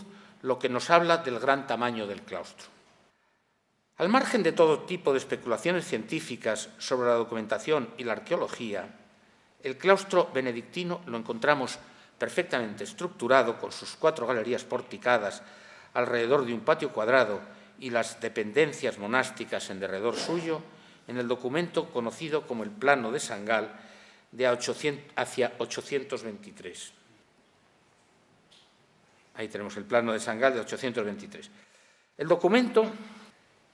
lo que nos habla del gran tamaño del claustro. Al margen de todo tipo de especulaciones científicas sobre la documentación y la arqueología, el claustro benedictino lo encontramos perfectamente estructurado, con sus 4 galerías porticadas alrededor de un patio cuadrado y las dependencias monásticas en derredor suyo, en el documento conocido como el Plano de San Gal de hacia 823. Ahí tenemos el Plano de San Gal de 823. El documento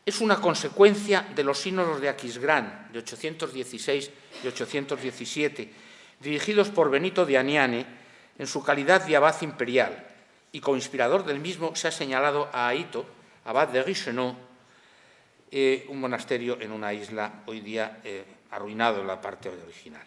es una consecuencia de los sínodos de Aquisgrán de 816 y 817, dirigidos por Benito de Aniane en su calidad de abad imperial, y como inspirador del mismo se ha señalado a Aito, abad de Richenau, un monasterio en una isla hoy día arruinado en la parte original.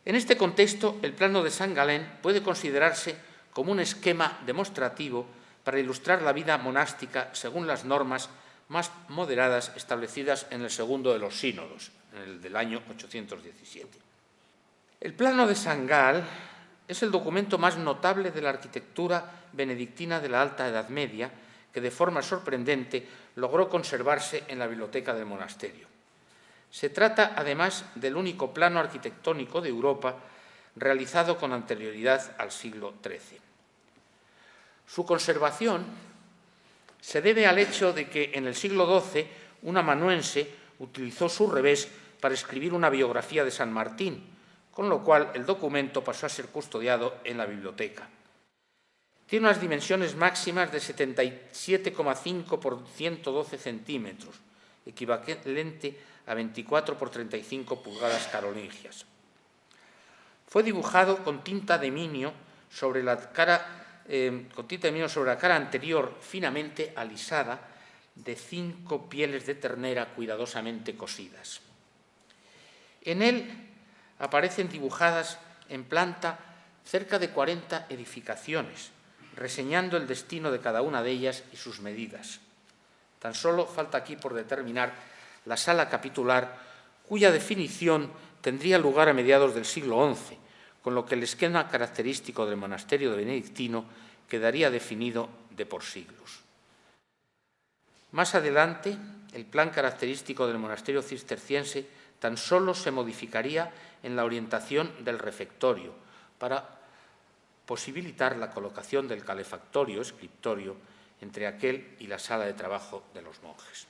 En este contexto, el Plano de San Galén puede considerarse como un esquema demostrativo para ilustrar la vida monástica según las normas más moderadas establecidas en el segundo de los sínodos, en el del año 817. El Plano de San Gal es el documento más notable de la arquitectura benedictina de la Alta Edad Media, que de forma sorprendente logró conservarse en la biblioteca del monasterio. Se trata, además, del único plano arquitectónico de Europa realizado con anterioridad al siglo XIII. Su conservación se debe al hecho de que en el siglo XII un amanuense utilizó su revés para escribir una biografía de San Martín, con lo cual el documento pasó a ser custodiado en la biblioteca. Tiene unas dimensiones máximas de 77,5 por 112 centímetros, equivalente a 24 por 35 pulgadas carolingias. Fue dibujado con tinta de minio sobre la cara anterior finamente alisada de 5 pieles de ternera cuidadosamente cosidas. En él aparecen dibujadas en planta cerca de 40 edificaciones, reseñando el destino de cada una de ellas y sus medidas. Tan solo falta aquí por determinar la sala capitular, cuya definición tendría lugar a mediados del siglo XI, con lo que el esquema característico del monasterio benedictino quedaría definido de por siglos. Más adelante, el plan característico del monasterio cisterciense tan solo se modificaría en la orientación del refectorio para posibilitar la colocación del calefactorio, escriptorio, entre aquel y la sala de trabajo de los monjes.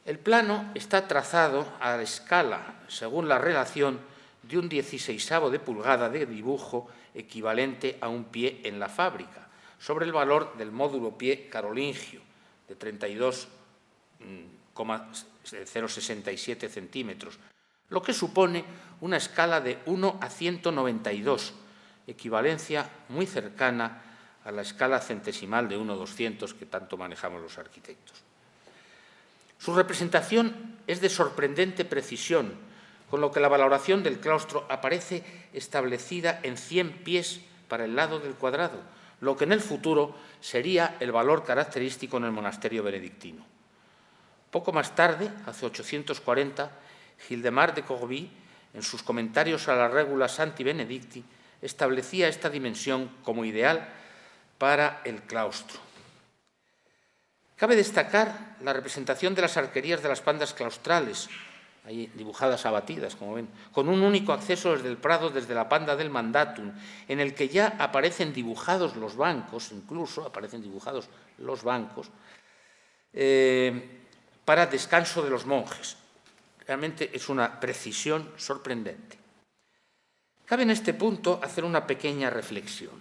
El plano está trazado a la escala, según la relación de un 16avo de pulgada de dibujo equivalente a un pie en la fábrica, sobre el valor del módulo pie carolingio de 32,067 centímetros, lo que supone una escala de 1 a 192, equivalencia muy cercana a la escala centesimal de 1 a 200 que tanto manejamos los arquitectos. Su representación es de sorprendente precisión, con lo que la valoración del claustro aparece establecida en 100 pies para el lado del cuadrado, lo que en el futuro sería el valor característico en el monasterio benedictino. Poco más tarde, hacia 840, Gildemar de Corbie, en sus comentarios a la Regula Sancti Benedicti, establecía esta dimensión como ideal para el claustro. Cabe destacar la representación de las arquerías de las pandas claustrales, ahí dibujadas abatidas, como ven, con un único acceso desde el Prado, desde la panda del Mandatum, en el que ya aparecen dibujados los bancos, incluso aparecen dibujados los bancos, para descanso de los monjes. Realmente es una precisión sorprendente. Cabe en este punto hacer una pequeña reflexión.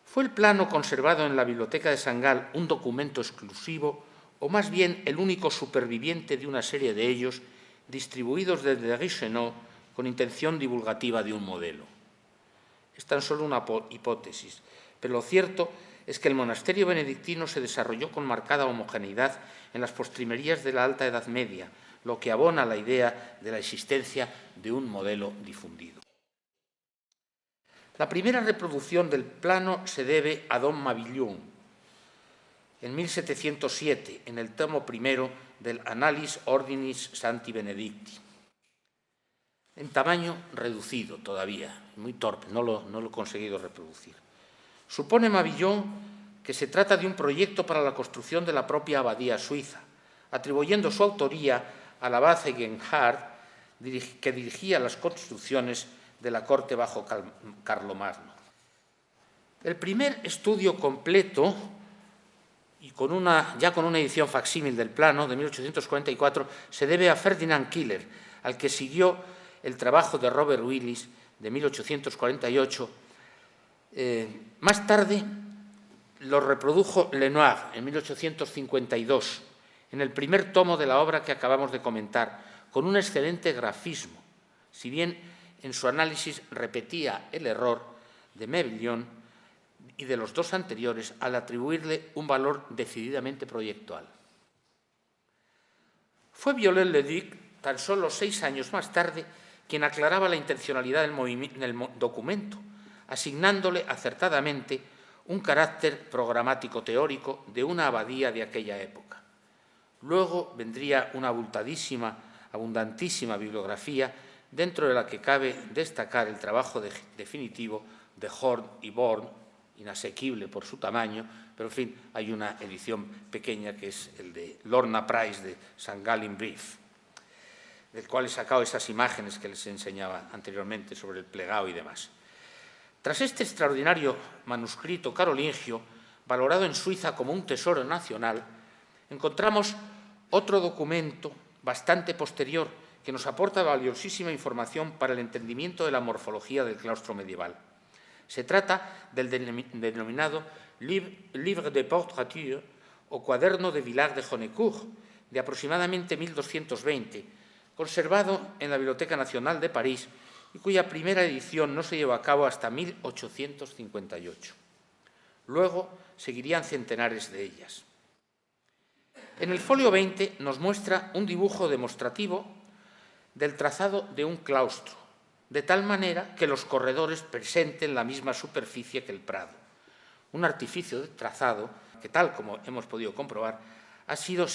¿Fue el plano conservado en la Biblioteca de San Gal un documento exclusivo o más bien el único superviviente de una serie de ellos distribuidos desde Guicheneau con intención divulgativa de un modelo? Es tan solo una hipótesis, pero lo cierto es que el monasterio benedictino se desarrolló con marcada homogeneidad en las postrimerías de la Alta Edad Media, lo que abona la idea de la existencia de un modelo difundido. La primera reproducción del plano se debe a don Mabillon, en 1707, en el tomo primero del Annales Ordinis Sancti Benedicti. En tamaño reducido todavía, muy torpe, no lo he conseguido reproducir. Supone Mabillon que se trata de un proyecto para la construcción de la propia abadía suiza, atribuyendo su autoría al abad Egenhard, que dirigía las construcciones de la corte bajo Carlomagno. El primer estudio completo, y ya con una edición facsímil del plano de 1844, se debe a Ferdinand Killer, al que siguió el trabajo de Robert Willis de 1848. Más tarde lo reprodujo Lenoir en 1852, en el primer tomo de la obra que acabamos de comentar, con un excelente grafismo, si bien en su análisis repetía el error de Mabillon y de los dos anteriores al atribuirle un valor decididamente proyectual. Fue Viollet-le-Duc, tan solo 6 años más tarde, quien aclaraba la intencionalidad del documento, asignándole acertadamente un carácter programático teórico de una abadía de aquella época. Luego vendría una abundantísima bibliografía, dentro de la que cabe destacar el trabajo definitivo de Horn y Born, inasequible por su tamaño, pero en fin, hay una edición pequeña que es el de Lorna Price de St. Gallen Brief, del cual he sacado esas imágenes que les enseñaba anteriormente sobre el plegado y demás. Tras este extraordinario manuscrito carolingio, valorado en Suiza como un tesoro nacional, encontramos otro documento bastante posterior que nos aporta valiosísima información para el entendimiento de la morfología del claustro medieval. Se trata del denominado Livre de Portraiture o Cuaderno de Villard de Jonecourt, de aproximadamente 1220, conservado en la Biblioteca Nacional de París y cuya primera edición no se llevó a cabo hasta 1858. Luego seguirían centenares de ellas. En el folio 20 nos muestra un dibujo demostrativo del trazado de un claustro, de tal manera que los corredores presenten la misma superficie que el prado. Un artificio de trazado que, tal como hemos podido comprobar, ha sido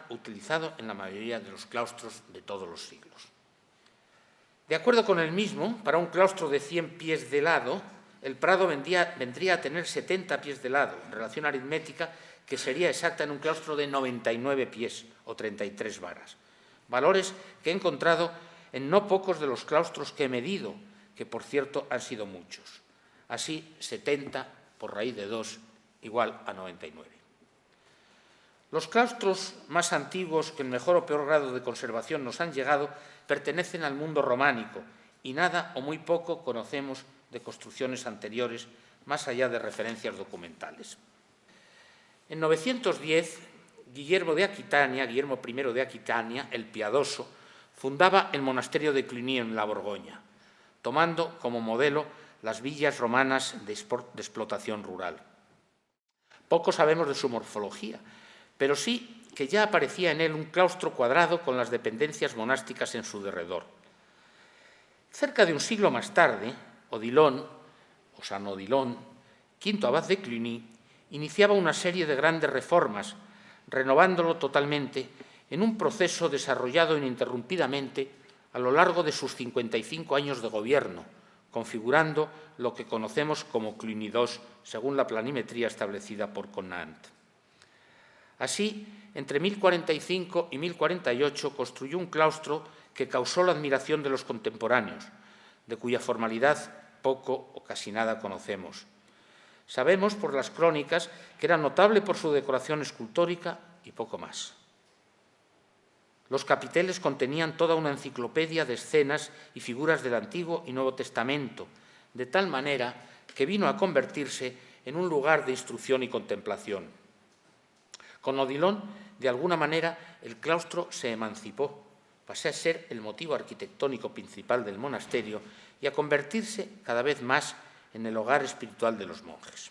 utilizado en la mayoría de los claustros de todos los siglos. De acuerdo con el mismo, para un claustro de 100 pies de lado, el prado vendría a tener 70 pies de lado, relación aritmética que sería exacta en un claustro de 99 pies o 33 varas. Valores que he encontrado en no pocos de los claustros que he medido, que por cierto han sido muchos. Así, 70 por raíz de 2 igual a 99. Los claustros más antiguos que en mejor o peor grado de conservación nos han llegado pertenecen al mundo románico y nada o muy poco conocemos de construcciones anteriores más allá de referencias documentales. En 910, Guillermo I de Aquitania, el Piadoso, fundaba el monasterio de Cluny en la Borgoña, tomando como modelo las villas romanas de explotación rural. Poco sabemos de su morfología, pero sí que ya aparecía en él un claustro cuadrado con las dependencias monásticas en su derredor. Cerca de un siglo más tarde, Odilon, o San Odilon, quinto abad de Cluny, iniciaba una serie de grandes reformas, renovándolo totalmente en un proceso desarrollado ininterrumpidamente a lo largo de sus 55 años de gobierno, configurando lo que conocemos como Cluny II, según la planimetría establecida por Conant. Así, entre 1045 y 1048 construyó un claustro que causó la admiración de los contemporáneos, de cuya formalidad poco o casi nada conocemos. Sabemos por las crónicas que era notable por su decoración escultórica y poco más. Los capiteles contenían toda una enciclopedia de escenas y figuras del Antiguo y Nuevo Testamento, de tal manera que vino a convertirse en un lugar de instrucción y contemplación. Con Odilon, de alguna manera, el claustro se emancipó, pasó a ser el motivo arquitectónico principal del monasterio y a convertirse cada vez más en el hogar espiritual de los monjes.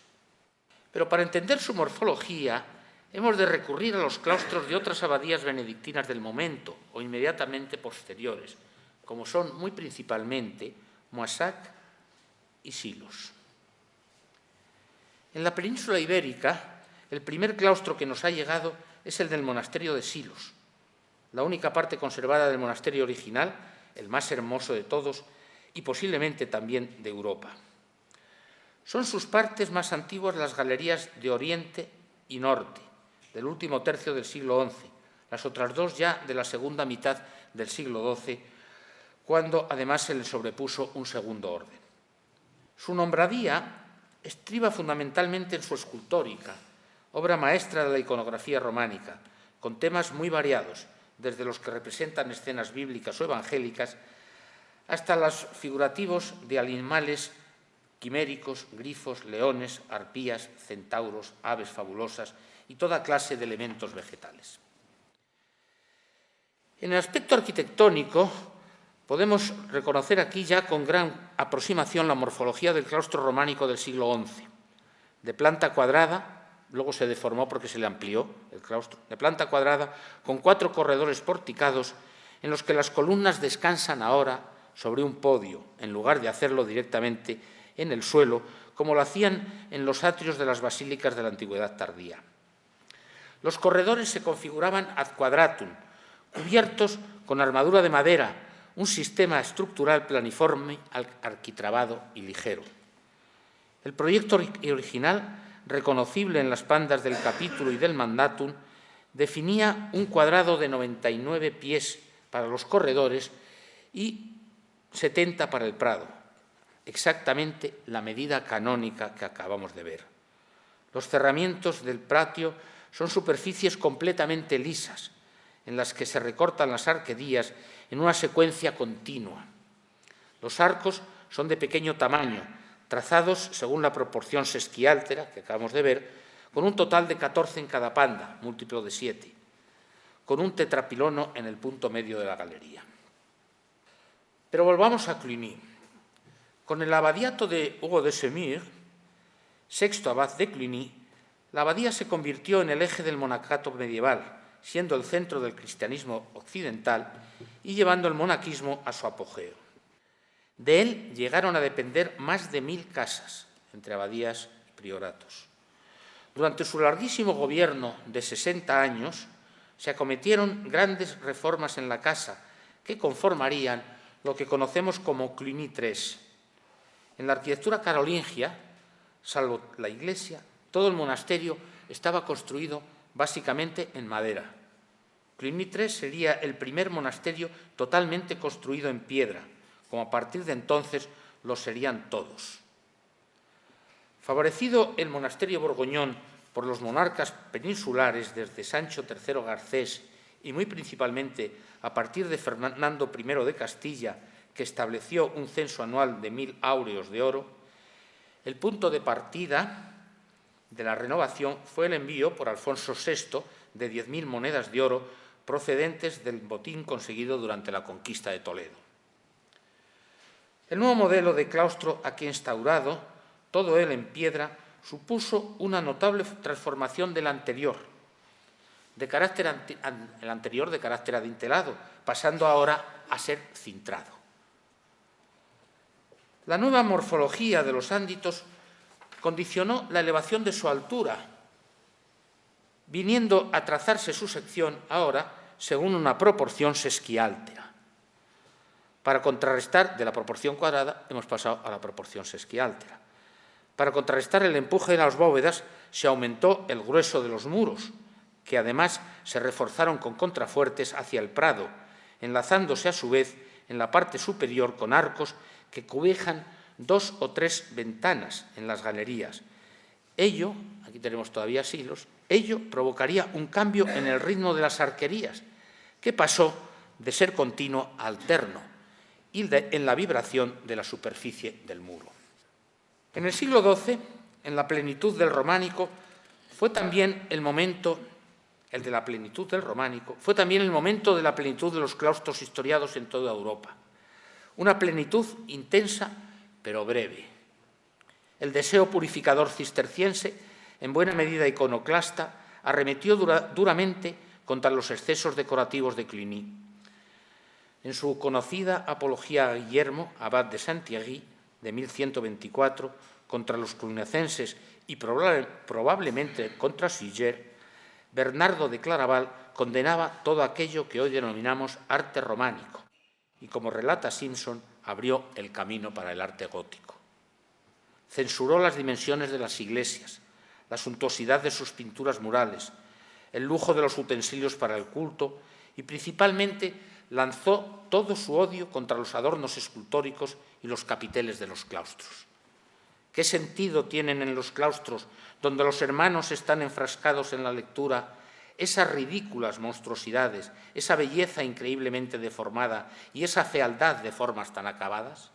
Pero para entender su morfología, hemos de recurrir a los claustros de otras abadías benedictinas del momento o inmediatamente posteriores, como son muy principalmente Moissac y Silos. En la península ibérica, el primer claustro que nos ha llegado es el del monasterio de Silos, la única parte conservada del monasterio original, el más hermoso de todos y posiblemente también de Europa. Son sus partes más antiguas las galerías de Oriente y Norte, del último tercio del siglo XI, las otras dos ya de la segunda mitad del siglo XII, cuando además se le sobrepuso un segundo orden. Su nombradía estriba fundamentalmente en su escultórica, obra maestra de la iconografía románica, con temas muy variados, desde los que representan escenas bíblicas o evangélicas hasta los figurativos de animales quiméricos, grifos, leones, arpías, centauros, aves fabulosas y toda clase de elementos vegetales. En el aspecto arquitectónico, podemos reconocer aquí ya con gran aproximación la morfología del claustro románico del siglo XI, de planta cuadrada, luego se deformó porque se le amplió el claustro, de planta cuadrada con 4 corredores porticados en los que las columnas descansan ahora sobre un podio, en lugar de hacerlo directamente en el suelo, como lo hacían en los atrios de las basílicas de la antigüedad tardía. Los corredores se configuraban ad quadratum, cubiertos con armadura de madera, un sistema estructural planiforme, arquitrabado y ligero. El proyecto original, reconocible en las pandas del capítulo y del mandatum, definía un cuadrado de 99 pies para los corredores y 70 para el prado, exactamente la medida canónica que acabamos de ver. Los cerramientos del patio son superficies completamente lisas, en las que se recortan las arquerías en una secuencia continua. Los arcos son de pequeño tamaño, trazados según la proporción sesquiáltera que acabamos de ver, con un total de 14 en cada panda, múltiplo de 7, con un tetrapilono en el punto medio de la galería. Pero volvamos a Cluny. Con el abadiato de Hugo de Semur, sexto abad de Cluny, la abadía se convirtió en el eje del monacato medieval, siendo el centro del cristianismo occidental y llevando el monaquismo a su apogeo. De él llegaron a depender más de 1000 casas, entre abadías y prioratos. Durante su larguísimo gobierno de 60 años, se acometieron grandes reformas en la casa que conformarían lo que conocemos como Cluny III. En la arquitectura carolingia, salvo la iglesia, todo el monasterio estaba construido básicamente en madera. Cluny III sería el primer monasterio totalmente construido en piedra, como a partir de entonces lo serían todos. Favorecido el monasterio borgoñón por los monarcas peninsulares desde Sancho III Garcés y muy principalmente a partir de Fernando I de Castilla, que estableció un censo anual de 1000 áureos de oro, el punto de partida de la renovación fue el envío por Alfonso VI de 10.000 monedas de oro procedentes del botín conseguido durante la conquista de Toledo. El nuevo modelo de claustro aquí instaurado, todo él en piedra, supuso una notable transformación del anterior, de carácter adintelado, pasando ahora a ser cintrado. La nueva morfología de los ánditos condicionó la elevación de su altura, viniendo a trazarse su sección ahora según una proporción sesquiáltera. Para contrarrestar, de la proporción cuadrada hemos pasado a la proporción sesquiáltera. Para contrarrestar el empuje de las bóvedas se aumentó el grueso de los muros, que además se reforzaron con contrafuertes hacia el prado, enlazándose a su vez en la parte superior con arcos que cobijan 2 o 3 ventanas en las galerías, Ello, aquí tenemos todavía siglos, ello provocaría un cambio en el ritmo de las arquerías, que pasó de ser continuo a alterno y en la vibración de la superficie del muro. En el siglo XII, en la plenitud del románico, fue también el momento, el de la plenitud del románico, fue también el momento de la plenitud de los claustros historiados en toda Europa. Una plenitud intensa, pero breve. El deseo purificador cisterciense, en buena medida iconoclasta, arremetió duramente contra los excesos decorativos de Cluny. En su conocida Apología a Guillermo, abad de Saint-Thierry, de 1124, contra los cluniacenses y probablemente contra Suger, Bernardo de Claraval condenaba todo aquello que hoy denominamos arte románico y, como relata Simpson, abrió el camino para el arte gótico. Censuró las dimensiones de las iglesias, la suntuosidad de sus pinturas murales, el lujo de los utensilios para el culto y, principalmente, lanzó todo su odio contra los adornos escultóricos y los capiteles de los claustros. ¿Qué sentido tienen en los claustros, donde los hermanos están enfrascados en la lectura, esas ridículas monstruosidades, esa belleza increíblemente deformada y esa fealdad de formas tan acabadas?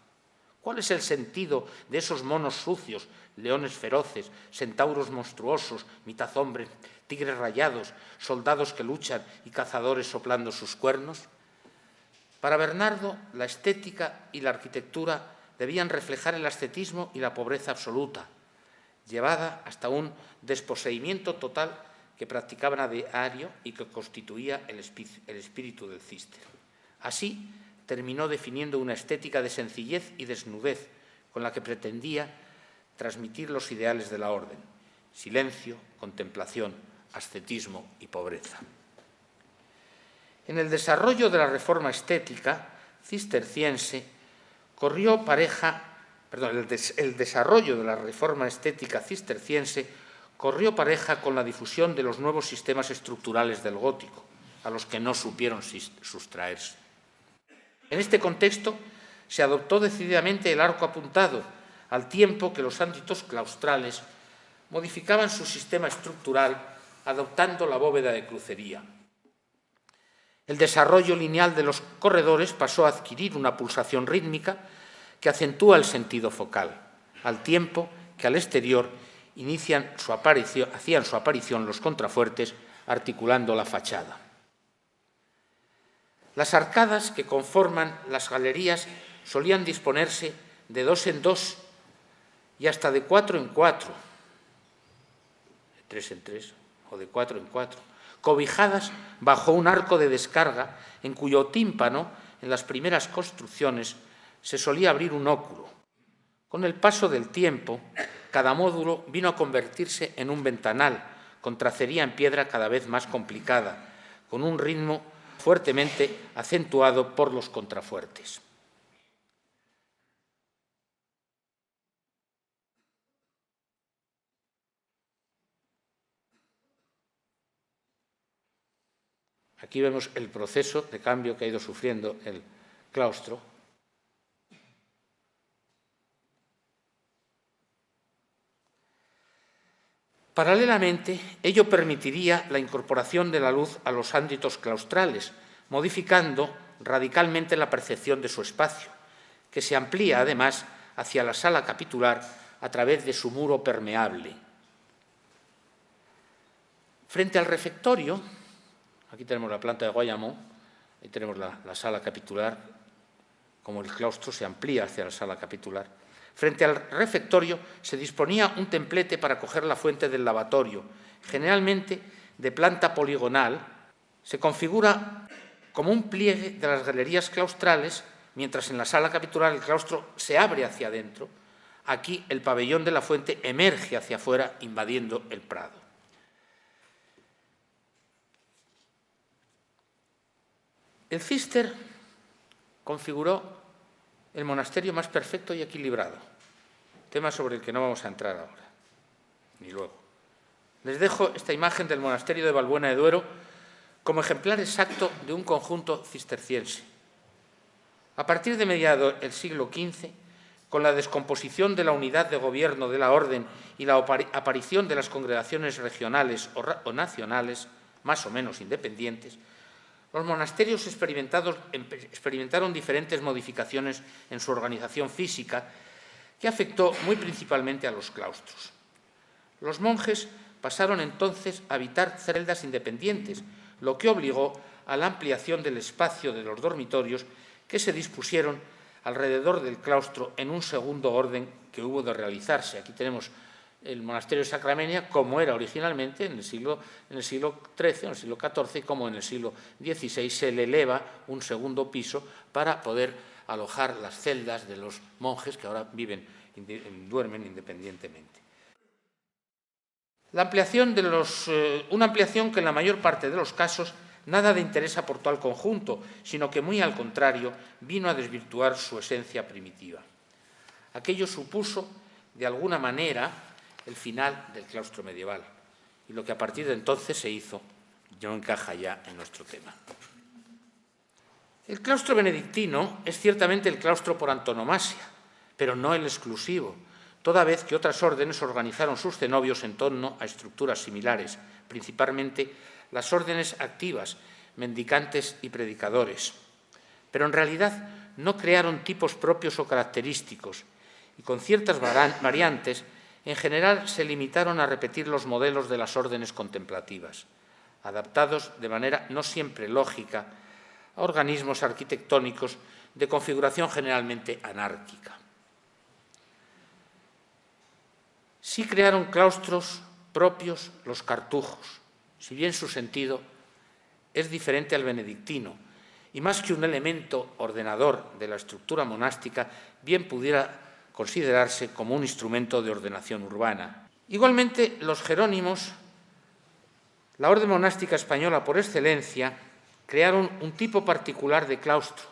¿Cuál es el sentido de esos monos sucios, leones feroces, centauros monstruosos, mitad hombres, tigres rayados, soldados que luchan y cazadores soplando sus cuernos? Para Bernardo, la estética y la arquitectura debían reflejar el ascetismo y la pobreza absoluta, llevada hasta un desposeimiento total que practicaban a diario y que constituía el espíritu del Cister. Así, terminó definiendo una estética de sencillez y desnudez con la que pretendía transmitir los ideales de la orden: silencio, contemplación, ascetismo y pobreza. En el desarrollo de la reforma estética cisterciense el desarrollo de la reforma estética cisterciense corrió pareja con la difusión de los nuevos sistemas estructurales del gótico, a los que no supieron sustraerse. En este contexto se adoptó decididamente el arco apuntado, al tiempo que los ámbitos claustrales modificaban su sistema estructural adoptando la bóveda de crucería. El desarrollo lineal de los corredores pasó a adquirir una pulsación rítmica que acentúa el sentido focal, al tiempo que al exterior hacían su aparición los contrafuertes articulando la fachada. Las arcadas que conforman las galerías solían disponerse de 2 en 2 y hasta de 4 en 4, de 3 en 3 o de 4 en 4, cobijadas bajo un arco de descarga en cuyo tímpano, en las primeras construcciones, se solía abrir un óculo. Con el paso del tiempo, cada módulo vino a convertirse en un ventanal, con tracería en piedra cada vez más complicada, con un ritmo fuertemente acentuado por los contrafuertes. Aquí vemos el proceso de cambio que ha ido sufriendo el claustro. Paralelamente, ello permitiría la incorporación de la luz a los ámbitos claustrales, modificando radicalmente la percepción de su espacio, que se amplía además hacia la sala capitular a través de su muro permeable. Frente al refectorio, aquí tenemos la planta de Guayamón, ahí tenemos la sala capitular, como el claustro se amplía hacia la sala capitular. Frente al refectorio se disponía un templete para coger la fuente del lavatorio, generalmente de planta poligonal. Se configura como un pliegue de las galerías claustrales, mientras en la sala capitular el claustro se abre hacia adentro. Aquí el pabellón de la fuente emerge hacia afuera, invadiendo el prado. El Cister configuró el monasterio más perfecto y equilibrado, tema sobre el que no vamos a entrar ahora, ni luego. Les dejo esta imagen del monasterio de Valbuena de Duero como ejemplar exacto de un conjunto cisterciense. A partir de mediados del siglo XV, con la descomposición de la unidad de gobierno de la orden y la aparición de las congregaciones regionales o nacionales, más o menos independientes, los monasterios experimentaron diferentes modificaciones en su organización física que afectó muy principalmente a los claustros. Los monjes pasaron entonces a habitar celdas independientes, lo que obligó a la ampliación del espacio de los dormitorios que se dispusieron alrededor del claustro en un segundo orden que hubo de realizarse. Aquí tenemos el monasterio de Sacramenia como era originalmente en el siglo XIII, en el siglo XIV, y como en el siglo XVI se le eleva un segundo piso para poder alojar las celdas de los monjes que ahora duermen independientemente. La ampliación una ampliación que en la mayor parte de los casos nada de interés aportó al conjunto, sino que muy al contrario vino a desvirtuar su esencia primitiva. Aquello supuso, de alguna manera, el final del claustro medieval, y lo que a partir de entonces se hizo no encaja ya en nuestro tema. El claustro benedictino es ciertamente el claustro por antonomasia, pero no el exclusivo, toda vez que otras órdenes organizaron sus cenobios en torno a estructuras similares, principalmente las órdenes activas, mendicantes y predicadores. Pero en realidad no crearon tipos propios o característicos, y con ciertas variantes, en general se limitaron a repetir los modelos de las órdenes contemplativas, adaptados de manera no siempre lógica a organismos arquitectónicos de configuración generalmente anárquica. Sí crearon claustros propios los cartujos, si bien su sentido es diferente al benedictino, y más que un elemento ordenador de la estructura monástica, bien pudiera considerarse como un instrumento de ordenación urbana. Igualmente, los jerónimos, la orden monástica española por excelencia, crearon un tipo particular de claustro,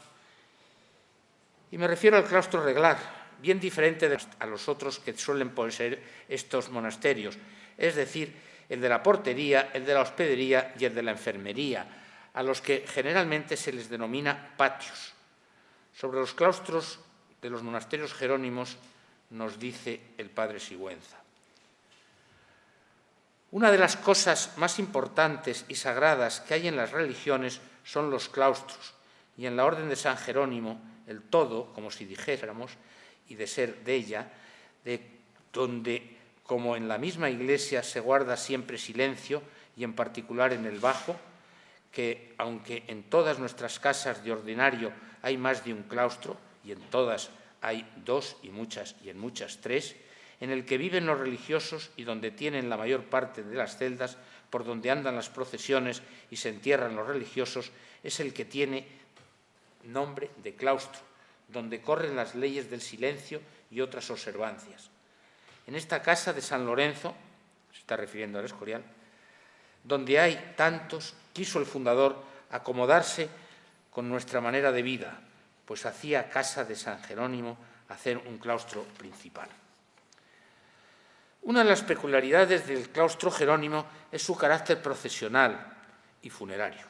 y me refiero al claustro reglar, bien diferente a los otros que suelen poseer estos monasterios, es decir, el de la portería, el de la hospedería y el de la enfermería, a los que generalmente se les denomina patios. Sobre los claustros de los monasterios jerónimos nos dice el padre Sigüenza. Una de las cosas más importantes y sagradas que hay en las religiones son los claustros, y en la orden de San Jerónimo, el todo, como si dijéramos, y de ser de ella, donde, como en la misma iglesia, se guarda siempre silencio, y en particular en el bajo, que aunque en todas nuestras casas de ordinario hay más de un claustro, y en todas hay dos y en muchas tres, en el que viven los religiosos y donde tienen la mayor parte de las celdas, por donde andan las procesiones y se entierran los religiosos, es el que tiene nombre de claustro, donde corren las leyes del silencio y otras observancias. En esta casa de San Lorenzo, se está refiriendo al Escorial, donde hay tantos, quiso el fundador acomodarse con nuestra manera de vida, pues hacía casa de San Jerónimo hacer un claustro principal. Una de las peculiaridades del claustro jerónimo es su carácter procesional y funerario.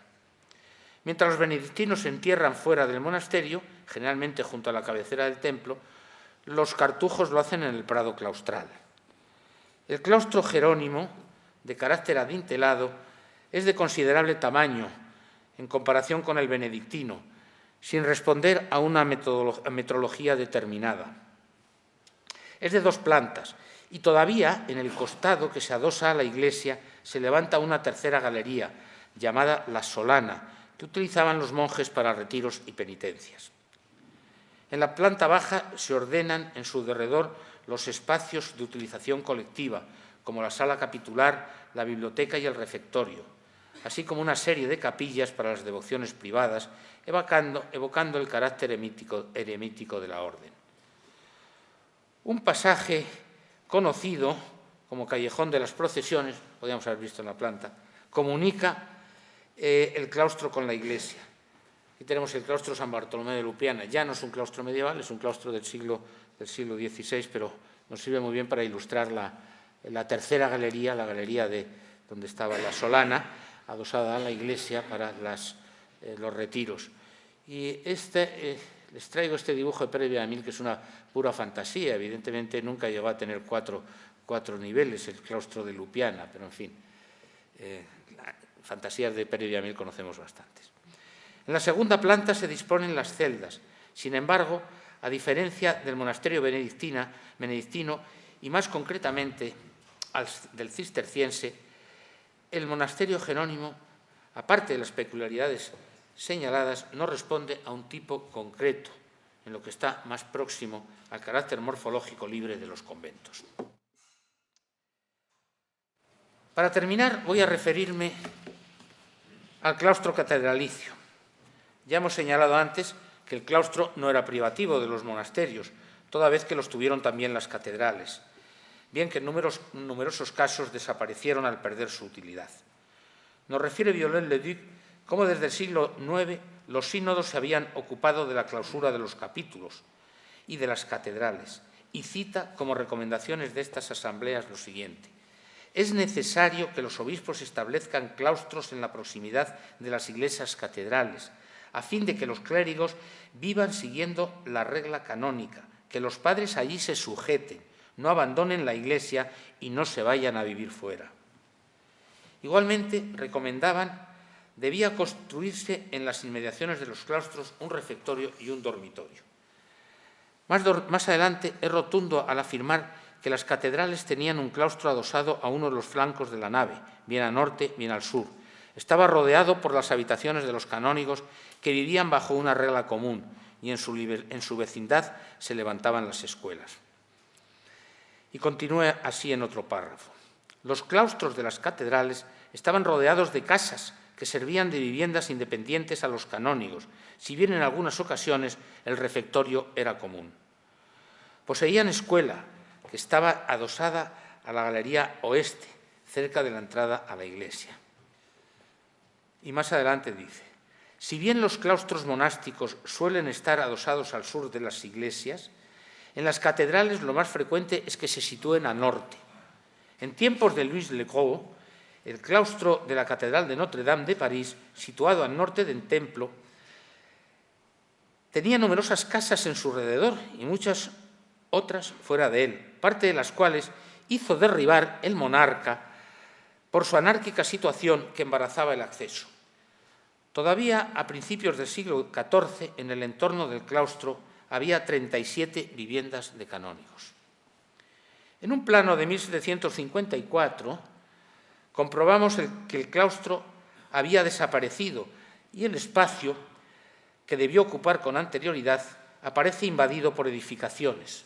Mientras los benedictinos se entierran fuera del monasterio, generalmente junto a la cabecera del templo, los cartujos lo hacen en el prado claustral. El claustro jerónimo, de carácter adintelado, es de considerable tamaño en comparación con el benedictino, sin responder a una metrología determinada. Es de 2 plantas y todavía en el costado que se adosa a la iglesia se levanta una tercera galería, llamada la solana, que utilizaban los monjes para retiros y penitencias. En la planta baja se ordenan en su derredor los espacios de utilización colectiva, como la sala capitular, la biblioteca y el refectorio, así como una serie de capillas para las devociones privadas, evocando el carácter eremítico de la orden. Un pasaje conocido como Callejón de las Procesiones, podríamos haber visto en la planta, comunica el claustro con la iglesia. Aquí tenemos el claustro San Bartolomé de Lupiana. Ya no es un claustro medieval, es un claustro del siglo XVI, pero nos sirve muy bien para ilustrar la tercera galería, la galería de donde estaba la solana, adosada a la iglesia para los retiros. Y Les traigo este dibujo de Pere Villamil, que es una pura fantasía. Evidentemente nunca llegó a tener cuatro niveles el claustro de Lupiana, pero en fin, fantasías de Pere Villamil conocemos bastantes. En la segunda planta se disponen las celdas. Sin embargo, a diferencia del monasterio benedictino y más concretamente del cisterciense, el monasterio jerónimo, aparte de las peculiaridades señaladas, no responde a un tipo concreto, en lo que está más próximo al carácter morfológico libre de los conventos. Para terminar, voy a referirme al claustro catedralicio. Ya hemos señalado antes que el claustro no era privativo de los monasterios, toda vez que los tuvieron también las catedrales, bien que en numerosos casos desaparecieron al perder su utilidad. Nos refiere Viollet-le-Duc cómo desde el siglo IX los sínodos se habían ocupado de la clausura de los capítulos y de las catedrales, y cita como recomendaciones de estas asambleas lo siguiente: es necesario que los obispos establezcan claustros en la proximidad de las iglesias catedrales, a fin de que los clérigos vivan siguiendo la regla canónica, que los padres allí se sujeten, no abandonen la iglesia y no se vayan a vivir fuera. Igualmente, recomendaban debía construirse en las inmediaciones de los claustros un refectorio y un dormitorio. Más adelante es rotundo al afirmar que las catedrales tenían un claustro adosado a uno de los flancos de la nave, bien al norte, bien al sur. Estaba rodeado por las habitaciones de los canónigos que vivían bajo una regla común y en su vecindad se levantaban las escuelas. Y continúa así en otro párrafo. Los claustros de las catedrales estaban rodeados de casas que servían de viviendas independientes a los canónigos, si bien en algunas ocasiones el refectorio era común. Poseían escuela, que estaba adosada a la galería oeste, cerca de la entrada a la iglesia. Y más adelante dice: si bien los claustros monásticos suelen estar adosados al sur de las iglesias, en las catedrales lo más frecuente es que se sitúen al norte. En tiempos de Louis le Gros, el claustro de la Catedral de Notre-Dame de París, situado al norte del templo, tenía numerosas casas en su alrededor y muchas otras fuera de él, parte de las cuales hizo derribar el monarca por su anárquica situación que embarazaba el acceso. Todavía a principios del siglo XIV, en el entorno del claustro, había 37 viviendas de canónigos. En un plano de 1754, comprobamos que el claustro había desaparecido y el espacio que debió ocupar con anterioridad aparece invadido por edificaciones,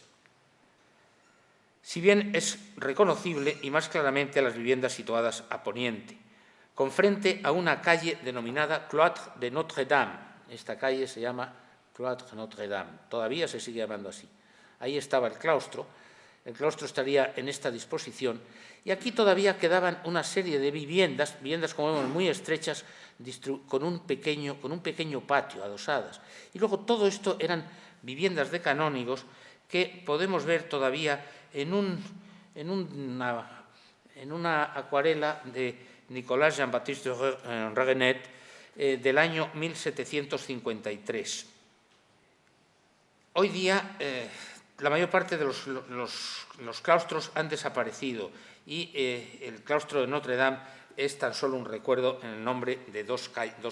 si bien es reconocible y más claramente a las viviendas situadas a poniente, con frente a una calle denominada Cloître de Notre-Dame. Esta calle se llama Cloître de Notre-Dame, todavía se sigue llamando así. Ahí estaba el claustro estaría en esta disposición, y aquí todavía quedaban una serie de viviendas como vemos muy estrechas, con un pequeño patio adosadas. Y luego todo esto eran viviendas de canónigos que podemos ver todavía en una acuarela de Nicolas Jean-Baptiste Raguenet del año 1753. Hoy día la mayor parte de los claustros han desaparecido y el claustro de Notre-Dame es tan solo un recuerdo en el nombre de dos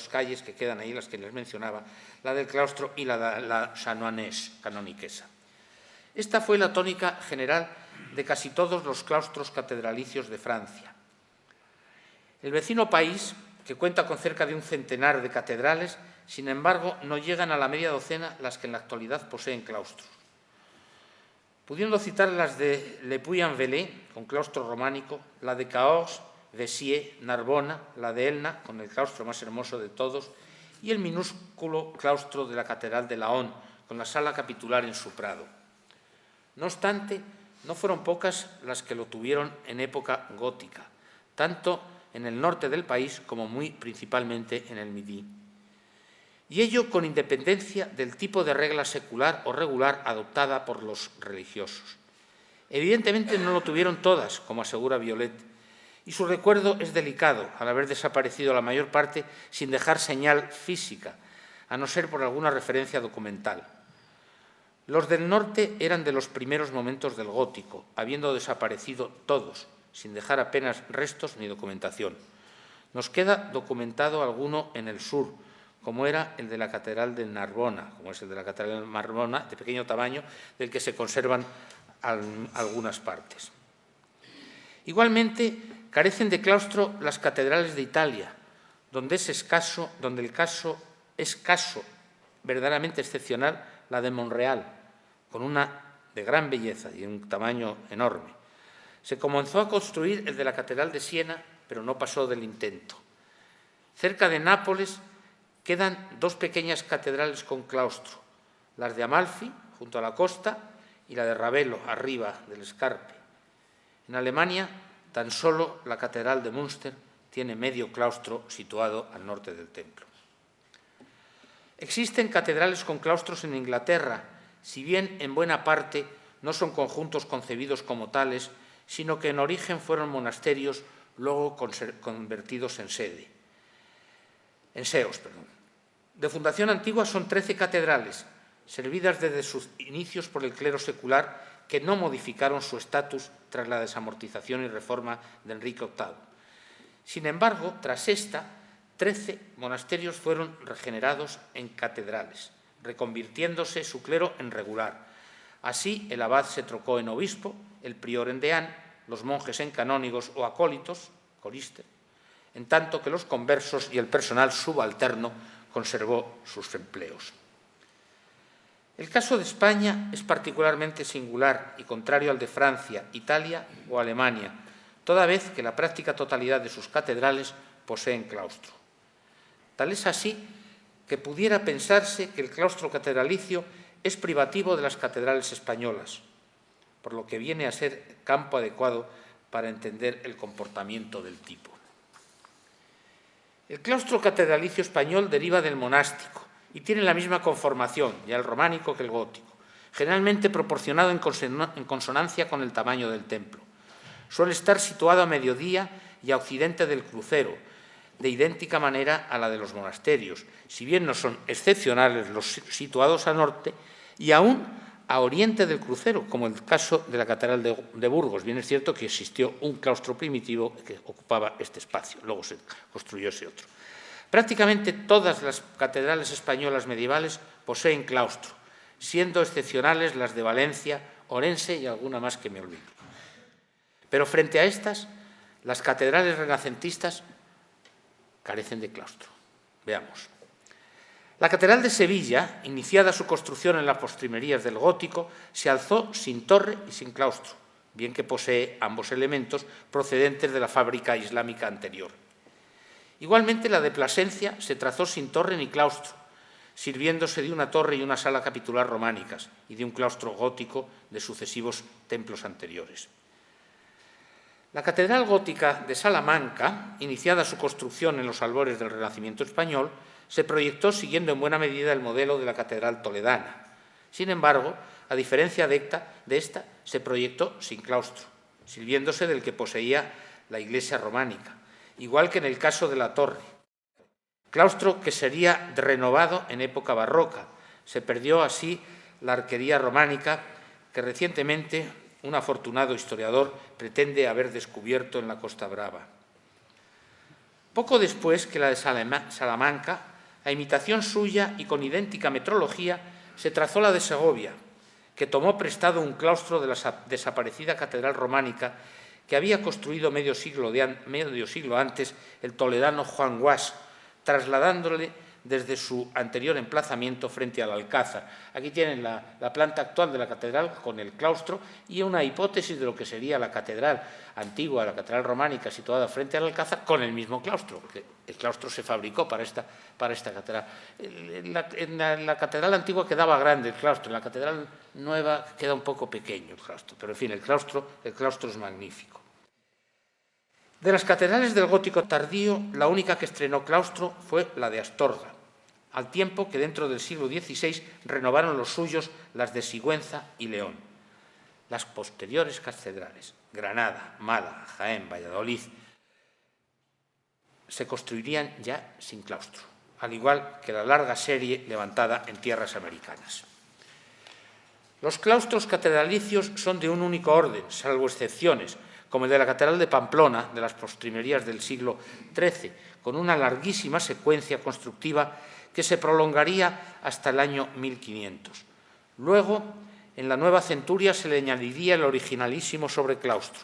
calles que quedan ahí, las que les mencionaba, la del claustro y la chanoinesse, canoniquesa. Esta fue la tónica general de casi todos los claustros catedralicios de Francia. El vecino país, que cuenta con cerca de un centenar de catedrales, sin embargo, no llegan a la media docena las que en la actualidad poseen claustros. Pudiendo citar las de Le Puy-en-Velay, con claustro románico, la de Cahors, Vésiers, Narbona, la de Elna, con el claustro más hermoso de todos, y el minúsculo claustro de la Catedral de Laon, con la sala capitular en su prado. No obstante, no fueron pocas las que lo tuvieron en época gótica, tanto en el norte del país como muy principalmente en el Midi. Y ello con independencia del tipo de regla secular o regular adoptada por los religiosos. Evidentemente no lo tuvieron todas, como asegura Viollet, y su recuerdo es delicado al haber desaparecido la mayor parte sin dejar señal física, a no ser por alguna referencia documental. Los del norte eran de los primeros momentos del gótico, habiendo desaparecido todos, sin dejar apenas restos ni documentación. Nos queda documentado alguno en el sur, como era el de la Catedral de Narbona, como es el de la Catedral de Narbona, de pequeño tamaño, del que se conservan algunas partes. Igualmente, carecen de claustro las catedrales de Italia, donde el caso es verdaderamente excepcional, la de Monreal, con una de gran belleza y un tamaño enorme. Se comenzó a construir el de la Catedral de Siena, pero no pasó del intento. Cerca de Nápoles quedan dos pequeñas catedrales con claustro, las de Amalfi, junto a la costa, y la de Ravello, arriba del Escarpe. En Alemania, tan solo la Catedral de Münster tiene medio claustro situado al norte del templo. Existen catedrales con claustros en Inglaterra, si bien en buena parte no son conjuntos concebidos como tales, sino que en origen fueron monasterios luego convertidos en seos. De fundación antigua son 13 catedrales, servidas desde sus inicios por el clero secular, que no modificaron su estatus tras la desamortización y reforma de Enrique VIII. Sin embargo, tras esta, 13 monasterios fueron regenerados en catedrales, reconvirtiéndose su clero en regular. Así, el abad se trocó en obispo, el prior en deán, los monjes en canónigos o acólitos, corister, en tanto que los conversos y el personal subalterno conservó sus empleos. El caso de España es particularmente singular y contrario al de Francia, Italia o Alemania, toda vez que la práctica totalidad de sus catedrales poseen claustro. Tal es así que pudiera pensarse que el claustro catedralicio es privativo de las catedrales españolas, por lo que viene a ser campo adecuado para entender el comportamiento del tipo. El claustro catedralicio español deriva del monástico y tiene la misma conformación, ya el románico que el gótico, generalmente proporcionado en consonancia con el tamaño del templo. Suele estar situado a mediodía y a occidente del crucero, de idéntica manera a la de los monasterios, si bien no son excepcionales los situados a norte y aún a oriente del crucero, como el caso de la Catedral de Burgos. Bien es cierto que existió un claustro primitivo que ocupaba este espacio, luego se construyó ese otro. Prácticamente todas las catedrales españolas medievales poseen claustro, siendo excepcionales las de Valencia, Orense y alguna más que me olvido. Pero frente a estas, las catedrales renacentistas carecen de claustro. Veamos. La Catedral de Sevilla, iniciada su construcción en las postrimerías del gótico, se alzó sin torre y sin claustro, bien que posee ambos elementos procedentes de la fábrica islámica anterior. Igualmente, la de Plasencia se trazó sin torre ni claustro, sirviéndose de una torre y una sala capitular románicas y de un claustro gótico de sucesivos templos anteriores. La Catedral Gótica de Salamanca, iniciada su construcción en los albores del Renacimiento español, se proyectó siguiendo en buena medida el modelo de la Catedral Toledana. Sin embargo, a diferencia de esta, se proyectó sin claustro, sirviéndose del que poseía la iglesia románica, igual que en el caso de la torre. Claustro que sería renovado en época barroca. Se perdió así la arquería románica que recientemente un afortunado historiador pretende haber descubierto en la Costa Brava. Poco después que la de Salamanca, a imitación suya y con idéntica metrología, se trazó la de Segovia, que tomó prestado un claustro de la desaparecida catedral románica que había construido medio siglo antes el toledano Juan Guas, trasladándole desde su anterior emplazamiento frente al Alcázar. Aquí tienen la planta actual de la catedral con el claustro y una hipótesis de lo que sería la catedral antigua, la catedral románica situada frente al Alcázar con el mismo claustro, porque el claustro se fabricó para esta catedral. En la catedral antigua quedaba grande el claustro, en la catedral nueva queda un poco pequeño el claustro, pero en fin, el claustro es magnífico. De las catedrales del gótico tardío, la única que estrenó claustro fue la de Astorga, al tiempo que dentro del siglo XVI renovaron los suyos las de Sigüenza y León. Las posteriores catedrales, Granada, Málaga, Jaén, Valladolid, se construirían ya sin claustro, al igual que la larga serie levantada en tierras americanas. Los claustros catedralicios son de un único orden, salvo excepciones, como el de la Catedral de Pamplona, de las postrimerías del siglo XIII, con una larguísima secuencia constructiva que se prolongaría hasta el año 1500. Luego, en la nueva centuria se le añadiría el originalísimo sobreclaustro.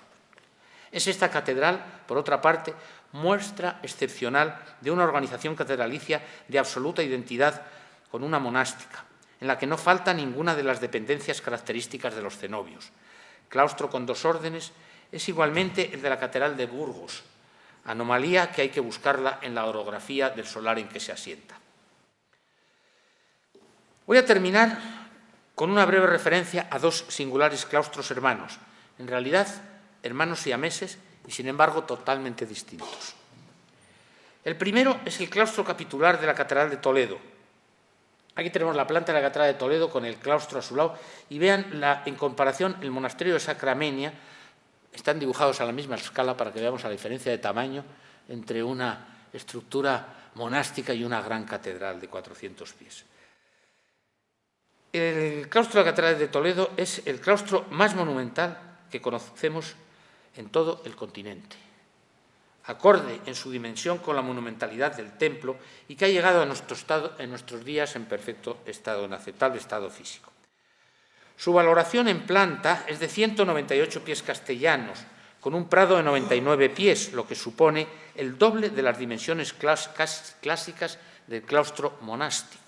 Es esta catedral, por otra parte, muestra excepcional de una organización catedralicia de absoluta identidad con una monástica, en la que no falta ninguna de las dependencias características de los cenobios. Claustro con dos órdenes es igualmente el de la Catedral de Burgos, anomalía que hay que buscarla en la orografía del solar en que se asienta. Voy a terminar con una breve referencia a dos singulares claustros hermanos, en realidad hermanos siameses y, sin embargo, totalmente distintos. El primero es el claustro capitular de la Catedral de Toledo. Aquí tenemos la planta de la Catedral de Toledo con el claustro a su lado y vean en comparación el monasterio de Sacramenia. Están dibujados a la misma escala para que veamos la diferencia de tamaño entre una estructura monástica y una gran catedral de 400 pies. El claustro de la Catedral de Toledo es el claustro más monumental que conocemos en todo el continente, acorde en su dimensión con la monumentalidad del templo y que ha llegado a nuestros días en perfecto estado, en aceptable estado físico. Su valoración en planta es de 198 pies castellanos, con un prado de 99 pies, lo que supone el doble de las dimensiones clásicas del claustro monástico.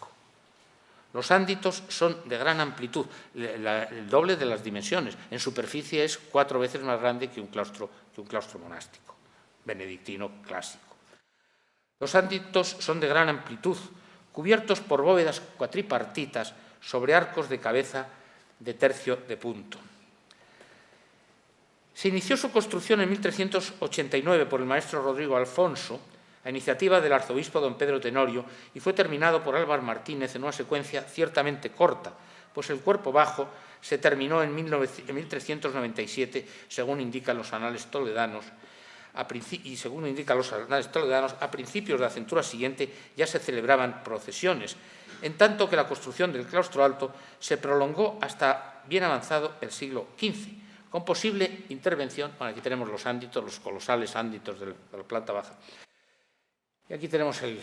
Los ánditos son de gran amplitud, el doble de las dimensiones. En superficie es 4 veces más grande que un claustro monástico, benedictino clásico. Los ánditos son de gran amplitud, cubiertos por bóvedas cuatripartitas sobre arcos de cabeza de tercio de punto. Se inició su construcción en 1389 por el maestro Rodrigo Alfonso, a iniciativa del arzobispo don Pedro Tenorio, y fue terminado por Álvar Martínez en una secuencia ciertamente corta, pues el cuerpo bajo se terminó en 1397, según indican los anales toledanos, a principios de la centuria siguiente ya se celebraban procesiones, en tanto que la construcción del claustro alto se prolongó hasta bien avanzado el siglo XV, con posible intervención. Bueno, aquí tenemos los ánditos, los colosales ánditos de la planta baja. Y aquí tenemos el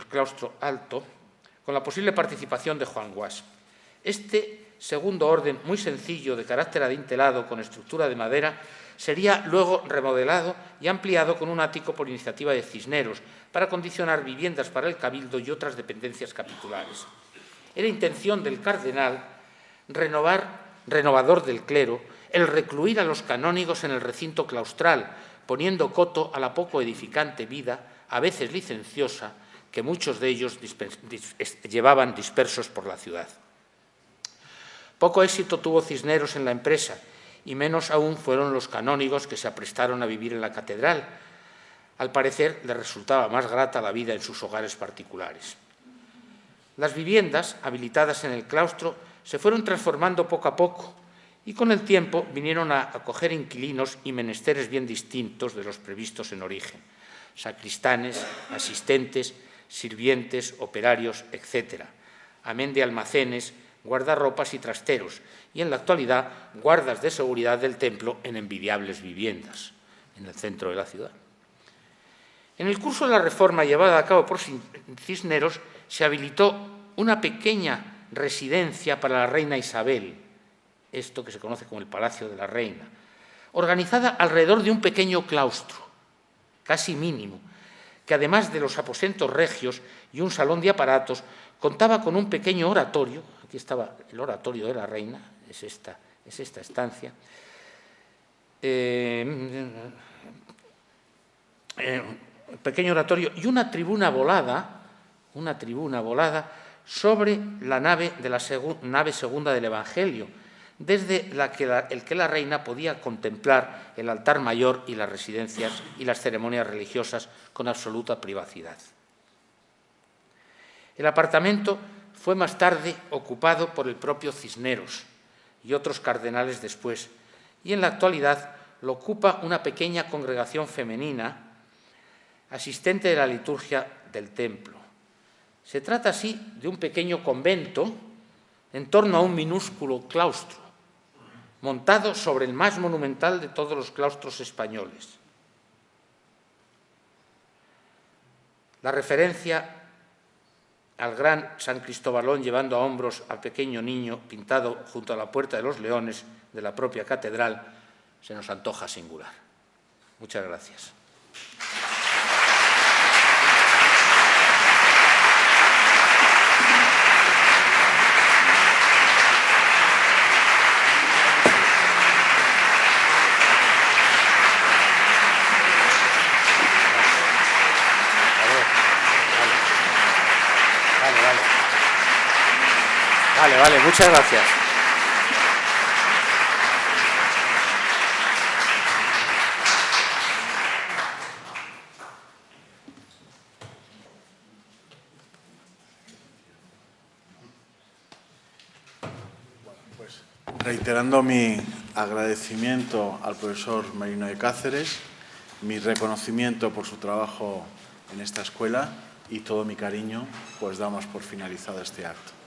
claustro alto, con la posible participación de Juan Guas. Este segundo orden, muy sencillo, de carácter adintelado, con estructura de madera, sería luego remodelado y ampliado con un ático por iniciativa de Cisneros, para condicionar viviendas para el cabildo y otras dependencias capitulares. Era intención del cardenal renovador del clero, el recluir a los canónigos en el recinto claustral, poniendo coto a la poco edificante vida, a veces licenciosa, que muchos de ellos llevaban dispersos por la ciudad. Poco éxito tuvo Cisneros en la empresa, y menos aún fueron los canónigos que se aprestaron a vivir en la catedral. Al parecer, les resultaba más grata la vida en sus hogares particulares. Las viviendas, habilitadas en el claustro, se fueron transformando poco a poco, y con el tiempo vinieron a acoger inquilinos y menesteres bien distintos de los previstos en origen: sacristanes, asistentes, sirvientes, operarios, etc., amén de almacenes, guardarropas y trasteros, y en la actualidad guardas de seguridad del templo en envidiables viviendas en el centro de la ciudad. En el curso de la reforma llevada a cabo por Cisneros se habilitó una pequeña residencia para la reina Isabel, esto que se conoce como el Palacio de la Reina, organizada alrededor de un pequeño claustro, casi mínimo, que además de los aposentos regios y un salón de aparatos, contaba con un pequeño oratorio. Aquí estaba el oratorio de la reina, es esta estancia, pequeño oratorio y una tribuna volada sobre la nave de la nave segunda del Evangelio, desde la que la reina podía contemplar el altar mayor y las residencias y las ceremonias religiosas con absoluta privacidad. El apartamento fue más tarde ocupado por el propio Cisneros y otros cardenales después, y en la actualidad lo ocupa una pequeña congregación femenina asistente de la liturgia del templo. Se trata así de un pequeño convento en torno a un minúsculo claustro, montado sobre el más monumental de todos los claustros españoles. La referencia al gran San Cristóbalón llevando a hombros al pequeño niño pintado junto a la Puerta de los Leones de la propia catedral se nos antoja singular. Muchas gracias. Vale, muchas gracias. Reiterando mi agradecimiento al profesor Merino de Cáceres, mi reconocimiento por su trabajo en esta escuela y todo mi cariño, pues damos por finalizado este acto.